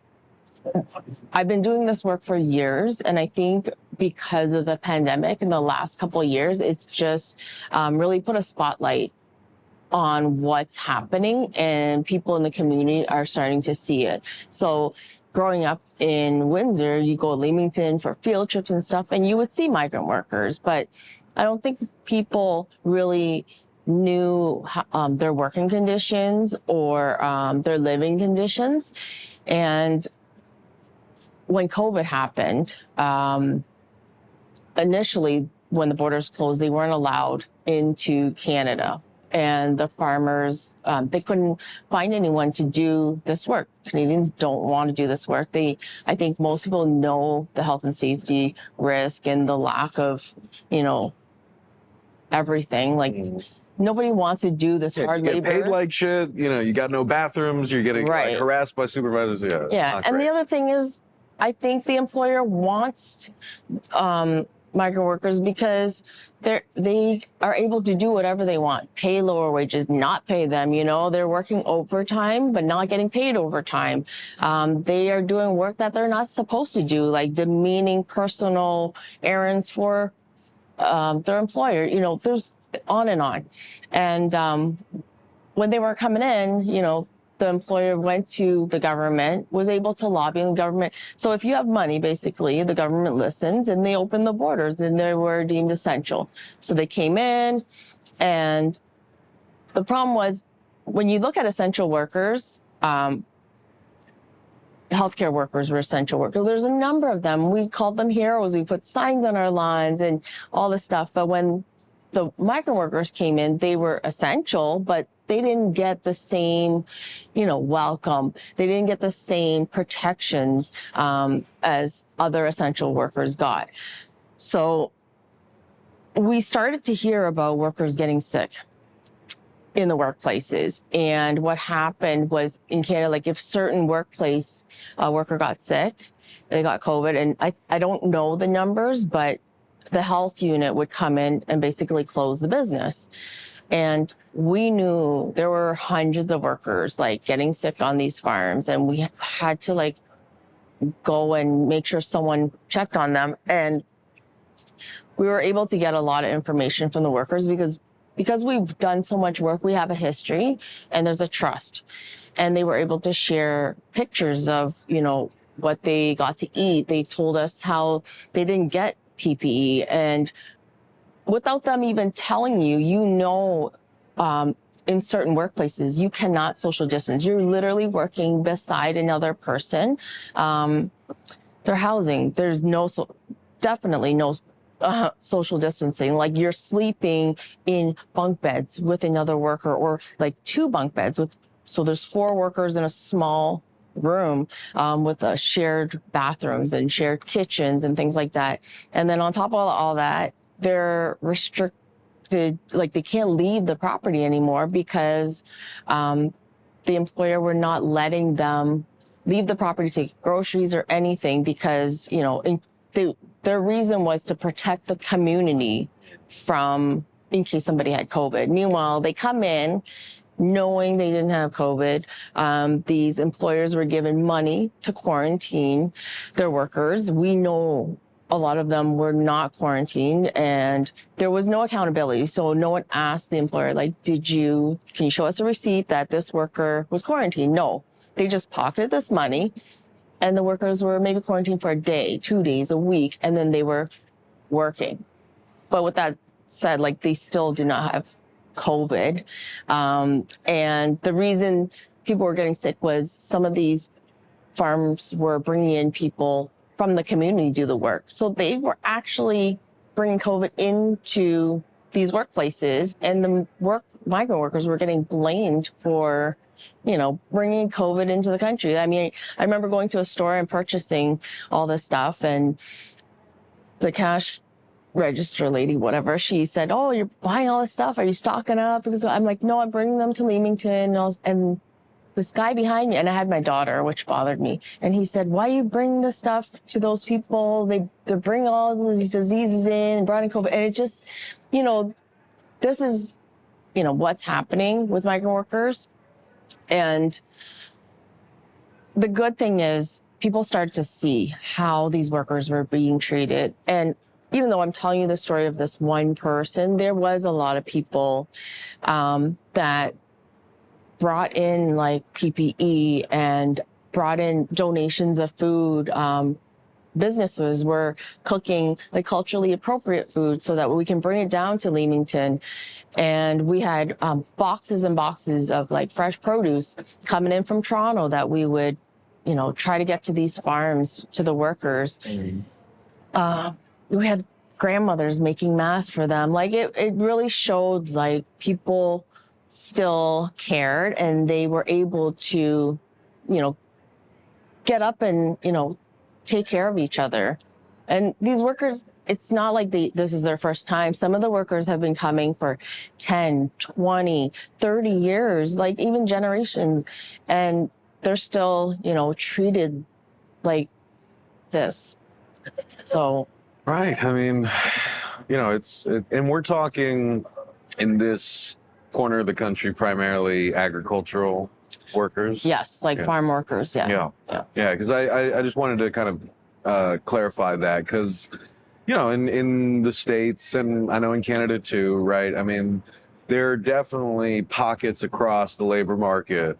I've been doing this work for years, and I think because of the pandemic in the last couple of years, it's just really put a spotlight on what's happening, and people in the community are starting to see it. So growing up in Windsor, you go to Leamington for field trips and stuff, and you would see migrant workers, but I don't think people really knew their working conditions or their living conditions. And when COVID happened, initially when the borders closed, they weren't allowed into Canada. And the farmers, they couldn't find anyone to do this work. Canadians don't want to do this work. I think most people know the health and safety risk and the lack of, everything. Nobody wants to do this hard you get labor. paid like shit. You got no bathrooms. You're getting harassed by supervisors. Yeah. And the other thing is, I think the employer wants migrant workers because they are able to do whatever they want. Pay lower wages, not pay them. They're working overtime, but not getting paid overtime. They are doing work that they're not supposed to do, like demeaning personal errands for their employer. There's on and on. And when they were coming in, the employer went to the government, was able to lobby the government. So if you have money, basically, the government listens and they open the borders, then they were deemed essential. So they came in, and the problem was, when you look at essential workers, healthcare workers were essential workers. There's a number of them. We called them heroes. We put signs on our lawns and all this stuff. But when the migrant workers came in, they were essential, but they didn't get the same, welcome. They didn't get the same protections as other essential workers got. So we started to hear about workers getting sick in the workplaces. And what happened was, in Canada, like if certain workplace worker got sick, they got COVID, and I don't know the numbers, but the health unit would come in and basically close the business. And we knew there were hundreds of workers like getting sick on these farms, and we had to go and make sure someone checked on them. And we were able to get a lot of information from the workers because we've done so much work, we have a history and there's a trust. And they were able to share pictures of, what they got to eat. They told us how they didn't get PPE, and without them even telling you, in certain workplaces, you cannot social distance. You're literally working beside another person. Their housing, there's definitely no social distancing. Like you're sleeping in bunk beds with another worker, or like 2 bunk beds so there's 4 workers in a small room with shared bathrooms and shared kitchens and things like that. And then on top of all that, they're restricted, like they can't leave the property anymore because the employer were not letting them leave the property to take groceries or anything because, their reason was to protect the community in case somebody had COVID. Meanwhile, they come in knowing they didn't have COVID. These employers were given money to quarantine their workers. We know a lot of them were not quarantined, and there was no accountability. So no one asked the employer, can you show us a receipt that this worker was quarantined? No, they just pocketed this money. And the workers were maybe quarantined for a day, 2 days, a week, and then they were working. But with that said, they still did not have COVID. And the reason people were getting sick was some of these farms were bringing in people from the community to do the work. So they were actually bringing COVID into these workplaces, and the migrant workers were getting blamed for bringing COVID into the country. I mean, I remember going to a store and purchasing all this stuff, and the cash register lady, whatever, she said, "Oh, you're buying all this stuff. Are you stocking up?" Because I'm like, "No, I'm bringing them to Leamington." And this guy behind me, and I had my daughter, which bothered me, and he said, "Why you bring this stuff to those people? They bring all these diseases in and brought in COVID." And it just, this is, what's happening with migrant workers. And the good thing is people started to see how these workers were being treated. And even though I'm telling you the story of this one person, there was a lot of people that brought in PPE and brought in donations of food. Businesses were cooking culturally appropriate food so that we can bring it down to Leamington. And we had boxes and boxes of fresh produce coming in from Toronto that we would, try to get to these farms, to the workers. We had grandmothers making masks for them. It really showed people still cared, and they were able to, get up and, take care of each other. And these workers, it's not like this is their first time. Some of the workers have been coming for 10, 20, 30 years, even generations. And they're still, treated like this. So. Right. I mean, and we're talking in this corner of the country, primarily agricultural workers. Yes, farm workers. Yeah. Yeah. Because I just wanted to kind of clarify that, because in the States, and I know in Canada too, right? I mean, there are definitely pockets across the labor market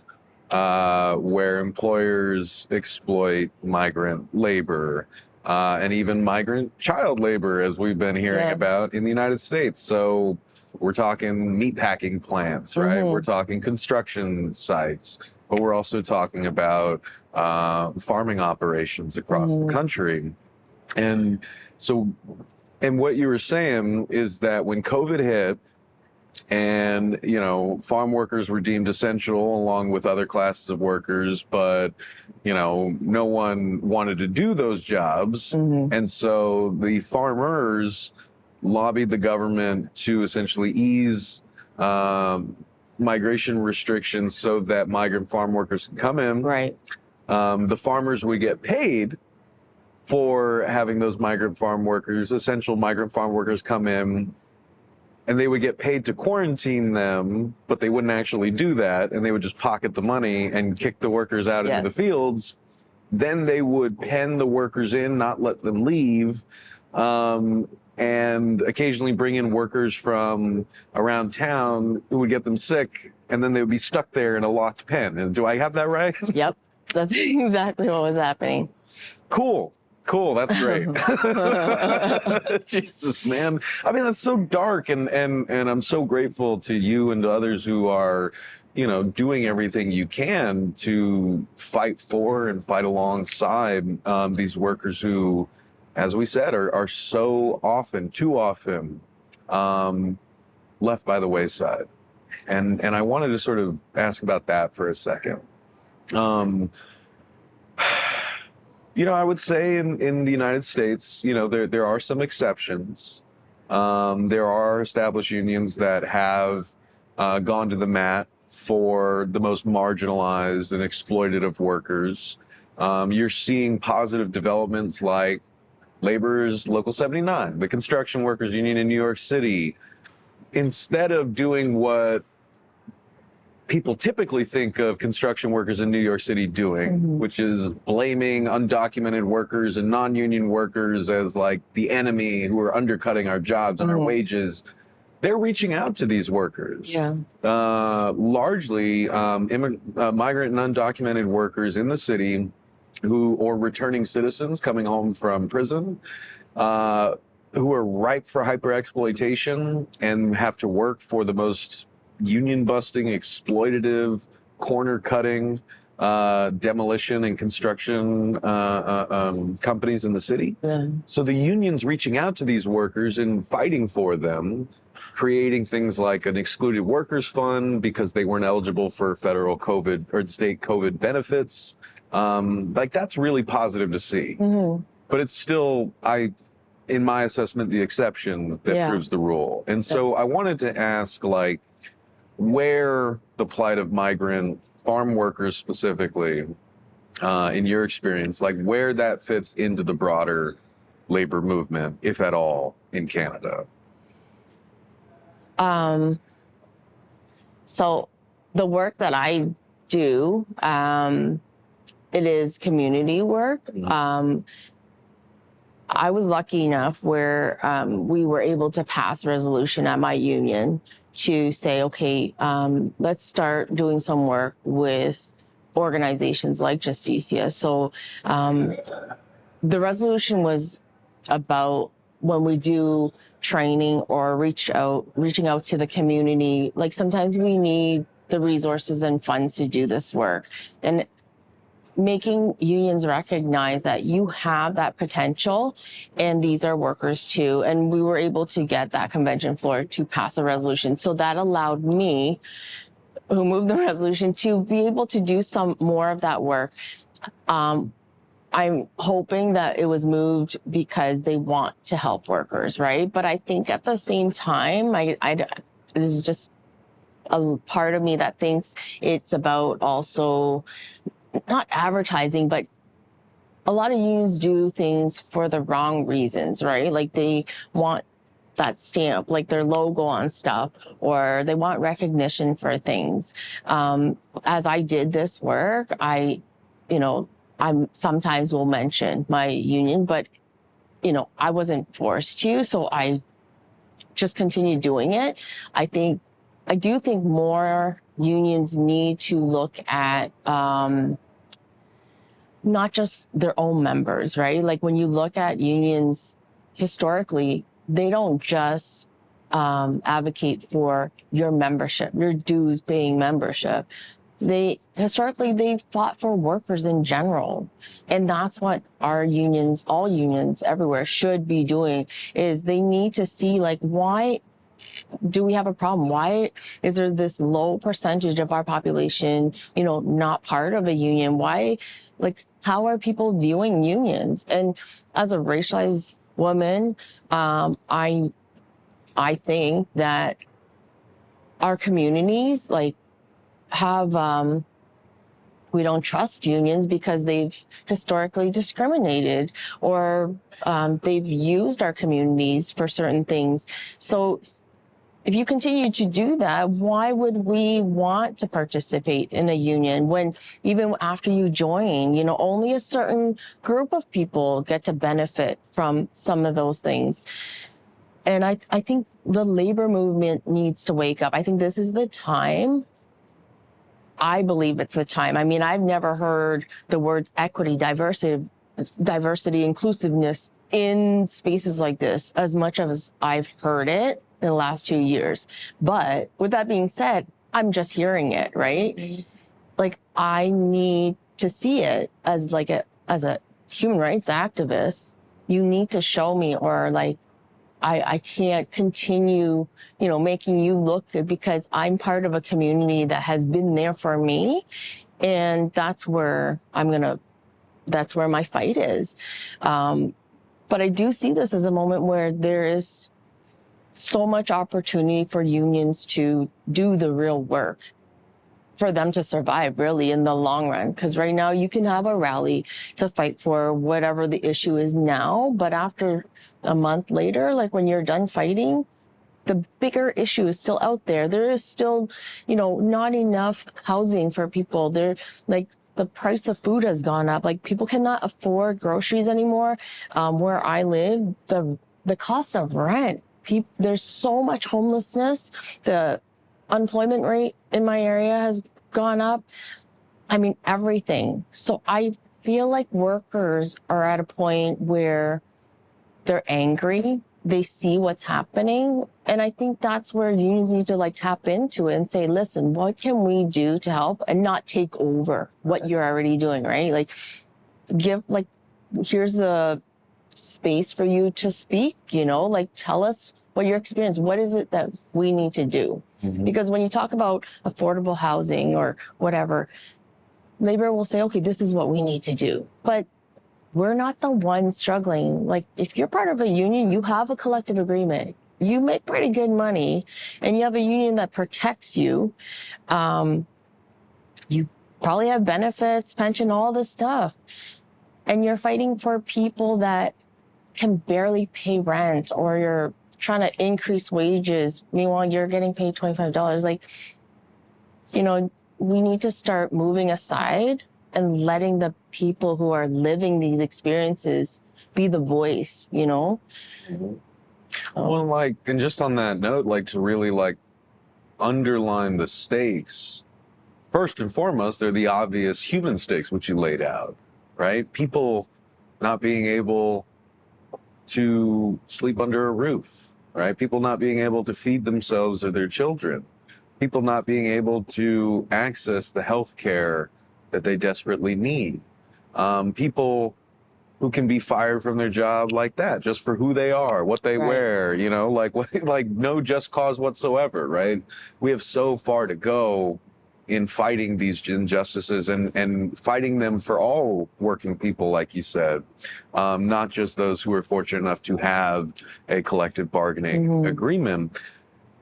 where employers exploit migrant labor and even migrant child labor, as we've been hearing Yeah. about in the United States. So we're talking meatpacking plants, right? We're talking construction sites, but we're also talking about farming operations across the country. And so, and what you were saying is that when COVID hit, and, you know, farm workers were deemed essential along with other classes of workers, but, you know, no one wanted to do those jobs. And so the farmers lobbied the government to essentially ease migration restrictions so that migrant farm workers can come in. Right. The farmers would get paid for having those migrant farm workers, essential migrant farm workers, come in, and they would get paid to quarantine them, but they wouldn't actually do that, and they would just pocket the money and kick the workers out into the fields. Then they would pen the workers in, not let them leave, and occasionally bring in workers from around town who would get them sick, and then they would be stuck there in a locked pen. And do I have that right? Yep. That's exactly what was happening. Cool. That's great. Jesus, man. I mean, that's so dark, and I'm so grateful to you and to others who are, you know, doing everything you can to fight for and fight alongside these workers who, as we said, are so often, too often, left by the wayside. And I wanted to sort of ask about that for a second. You know, I would say in the United States, you know, there are some exceptions. There are established unions that have gone to the mat for the most marginalized and exploitative workers. You're seeing positive developments like Labor's Local 79, the construction workers union in New York City. Instead of doing what people typically think of construction workers in New York City doing, which is blaming undocumented workers and non-union workers as like the enemy who are undercutting our jobs and our wages. They're reaching out to these workers. Yeah. Largely migrant and undocumented workers in the city or returning citizens coming home from prison, who are ripe for hyper-exploitation and have to work for the most union-busting, exploitative, corner-cutting, demolition and construction companies in the city. Yeah. So the union's reaching out to these workers and fighting for them, creating things like an excluded workers fund because they weren't eligible for federal COVID or state COVID benefits. Like, that's really positive to see. But it's still, in my assessment, the exception that proves the rule. And so I wanted to ask, like, where the plight of migrant farm workers specifically, in your experience, like where that fits into the broader labor movement, if at all, in Canada. So the work that I do, it is community work. I was lucky enough where we were able to pass a resolution at my union to say, okay, let's start doing some work with organizations like Justicia. So the resolution was about when we do training or reaching out to the community, like sometimes we need the resources and funds to do this work. And making unions recognize that you have that potential and these are workers too. And we were able to get that convention floor to pass a resolution. So that allowed me, who moved the resolution, to be able to do some more of that work. I'm hoping that it was moved because they want to help workers, right? But I think at the same time, this is just a part of me that thinks it's about also not advertising, but a lot of unions do things for the wrong reasons, right? Like they want that stamp, like their logo on stuff, or they want recognition for things. As I did this work, I sometimes will mention my union, but I wasn't forced to, so I just continued doing it. I do think more unions need to look at not just their own members, right? Like when you look at unions historically, they don't just advocate for your membership, your dues paying membership. Historically they fought for workers in general. And that's what our unions, all unions everywhere should be doing, is they need to see like, why do we have a problem? Why is there this low percentage of our population, you know, not part of a union? Why, like, how are people viewing unions? And as a racialized woman, I think that our communities, like, have, we don't trust unions because they've historically discriminated, or they've used our communities for certain things. So if you continue to do that, why would we want to participate in a union when even after you join, you know, only a certain group of people get to benefit from some of those things? And I think the labor movement needs to wake up. I think this is the time. I believe it's the time. I mean, I've never heard the words equity, diversity, inclusiveness in spaces like this as much as I've heard it in the last 2 years. But with that being said, I'm just hearing it, right? Like, I need to see it as like as a human rights activist. You need to show me, or like, I can't continue, you know, making you look good because I'm part of a community that has been there for me. And that's where that's where my fight is. But I do see this as a moment where there is so much opportunity for unions to do the real work, for them to survive really in the long run. Because right now you can have a rally to fight for whatever the issue is now, but after a month later, like when you're done fighting, the bigger issue is still out there. There is still, you know, not enough housing for people. There, like, the price of food has gone up. Like, people cannot afford groceries anymore. Where I live, the cost of rent, there's so much homelessness. The unemployment rate in my area has gone up. I mean, everything. So I feel like workers are at a point where they're angry. They see what's happening. And I think that's where unions need to like tap into it and say, listen, what can we do to help and not take over what you're already doing, right? Like, here's a space for you to speak, you know, like, tell us what your experience, what is it that we need to do? Mm-hmm. Because when you talk about affordable housing or whatever, labor will say, okay, this is what we need to do. But we're not the ones struggling. Like, if you're part of a union, you have a collective agreement. You make pretty good money and you have a union that protects you. You probably have benefits, pension, all this stuff. And you're fighting for people that can barely pay rent, or you're trying to increase wages. Meanwhile, you're getting paid $25. Like, you know, we need to start moving aside and letting the people who are living these experiences be the voice, you know? Mm-hmm. Well, like, and just on that note, like, to really like underline the stakes, first and foremost, they're the obvious human stakes, which you laid out, right? People not being able to sleep under a roof, right? People not being able to feed themselves or their children. People not being able to access the health care that they desperately need. People who can be fired from their job like that, just for who they are, what they wear, you know, like no just cause whatsoever, right? We have so far to go in fighting these injustices and fighting them for all working people, like you said, not just those who are fortunate enough to have a collective bargaining agreement.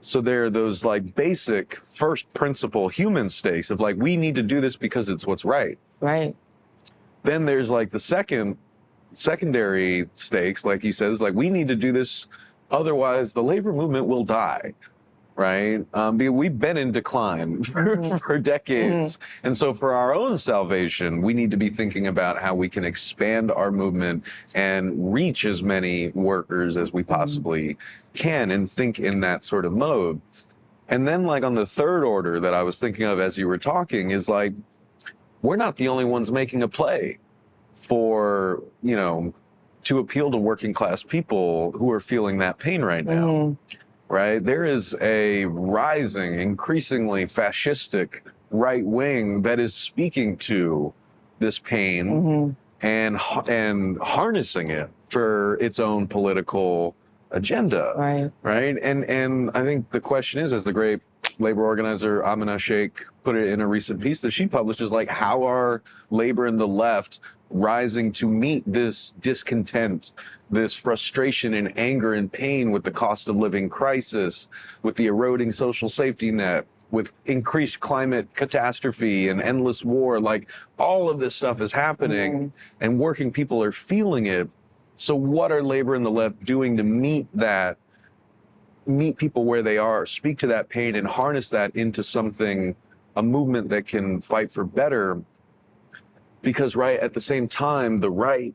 So there are those like basic first principle human stakes of like, we need to do this because it's what's right. Right. Then there's like the secondary stakes, like you said, is like, we need to do this, otherwise the labor movement will die, right? We've been in decline for decades. And so for our own salvation, we need to be thinking about how we can expand our movement and reach as many workers as we possibly can, and think in that sort of mode. And then like on the third order that I was thinking of as you were talking is like, we're not the only ones making a play for, you know, to appeal to working class people who are feeling that pain right now, right? There is a rising, increasingly fascistic right wing that is speaking to this pain and harnessing it for its own political agenda, right? And I think the question is, as the great labor organizer Amina Sheikh put it in a recent piece that she published, is like, how are labor and the left rising to meet this discontent, this frustration and anger and pain with the cost of living crisis, with the eroding social safety net, with increased climate catastrophe and endless war? Like, all of this stuff is happening and working people are feeling it. So what are labor and the left doing to meet people where they are, speak to that pain and harness that into something, a movement that can fight for better? Because right at the same time, the right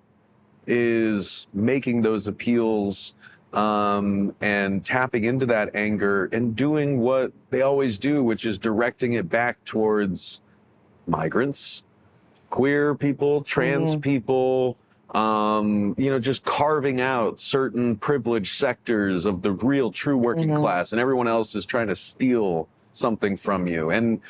is making those appeals and tapping into that anger and doing what they always do, which is directing it back towards migrants, queer people, trans people, you know, just carving out certain privileged sectors of the real true working class, and everyone else is trying to steal something from you. And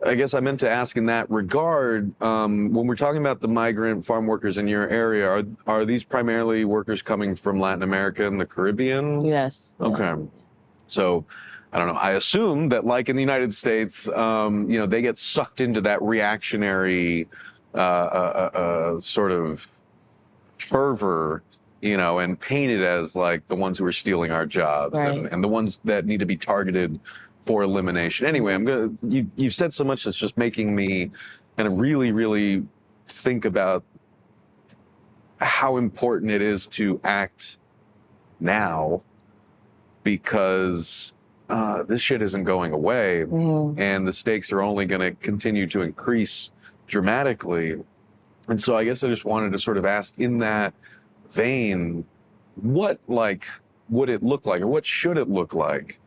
I guess I meant to ask in that regard, when we're talking about the migrant farm workers in your area, are these primarily workers coming from Latin America and the Caribbean? Yes. Okay. So, I don't know. I assume that, like in the United States, you know, they get sucked into that reactionary sort of fervor, you know, and painted as like the ones who are stealing our jobs and the ones that need to be targeted for elimination. Anyway, you've said so much that's just making me kind of really, really think about how important it is to act now, because this shit isn't going away and the stakes are only going to continue to increase dramatically. And so I guess I just wanted to sort of ask in that vein, what like would it look like, or what should it look like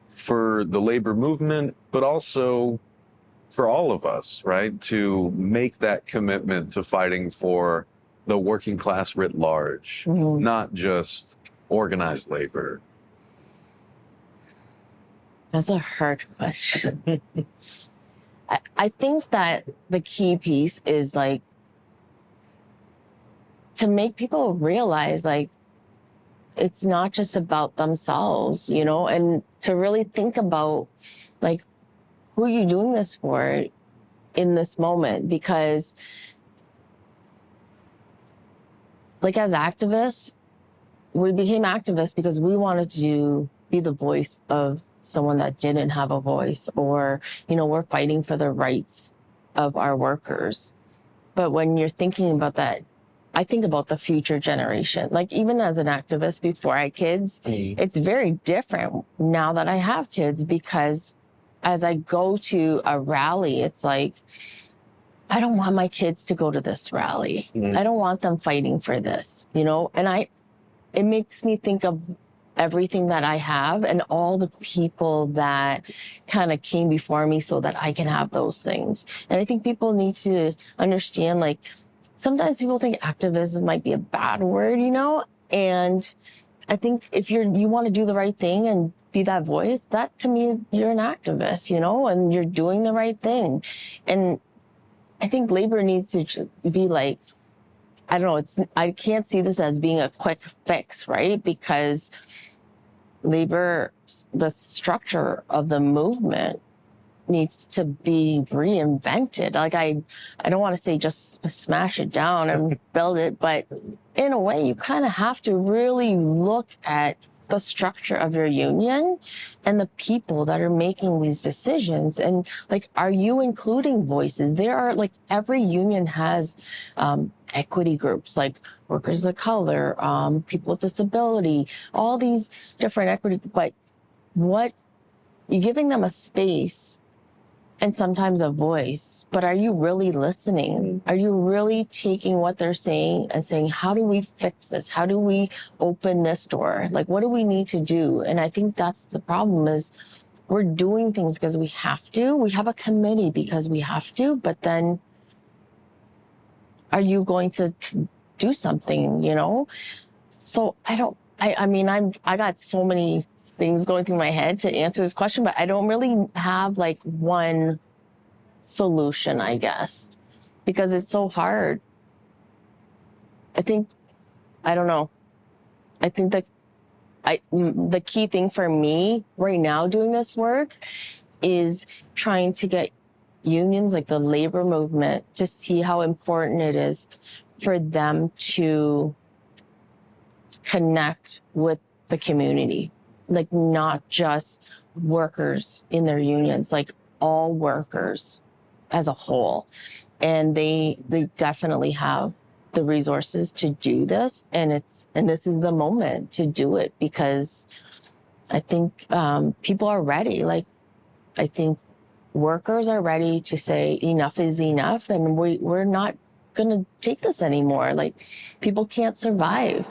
for the labor movement, but also for all of us, right, to make that commitment to fighting for the working class writ large, not just organized labor? That's a hard question. I think that the key piece is like to make people realize like it's not just about themselves, you know, and to really think about like who are you doing this for in this moment? Because like as activists, we became activists because we wanted to be the voice of someone that didn't have a voice, or, you know, we're fighting for the rights of our workers. But when you're thinking about that, I think about the future generation. Like even as an activist before I had kids, it's very different now that I have kids, because as I go to a rally, it's like, I don't want my kids to go to this rally. I don't want them fighting for this, you know? And it makes me think of everything that I have and all the people that kind of came before me so that I can have those things. And I think people need to understand, like, sometimes people think activism might be a bad word, you know? And I think if you want to do the right thing and be that voice, that to me, you're an activist, you know, and you're doing the right thing. And I think labor needs to be like, I don't know, I can't see this as being a quick fix, right? Because labor, the structure of the movement needs to be reinvented. Like I don't want to say just smash it down and build it, but in a way you kind of have to really look at the structure of your union and the people that are making these decisions. And like, are you including voices? There are like, every union has equity groups, like workers of color, people with disability, all these different equity, but what you're giving them a space and sometimes a voice, but are you really listening? Are you really taking what they're saying and saying, how do we fix this? How do we open this door? Like, what do we need to do? And I think that's the problem, is we're doing things because we have to. We have a committee because we have to, but then are you going to do something, you know? So I mean, I got so many things going through my head to answer this question, but I don't really have like one solution, I guess, because it's so hard. I don't know. I think that the key thing for me right now doing this work is trying to get unions, like the labor movement, to see how important it is for them to connect with the community, like not just workers in their unions, like all workers as a whole. And they definitely have the resources to do this, and this is the moment to do it, because I think people are ready. Like, I think workers are ready to say enough is enough, and we're not gonna take this anymore. Like, people can't survive.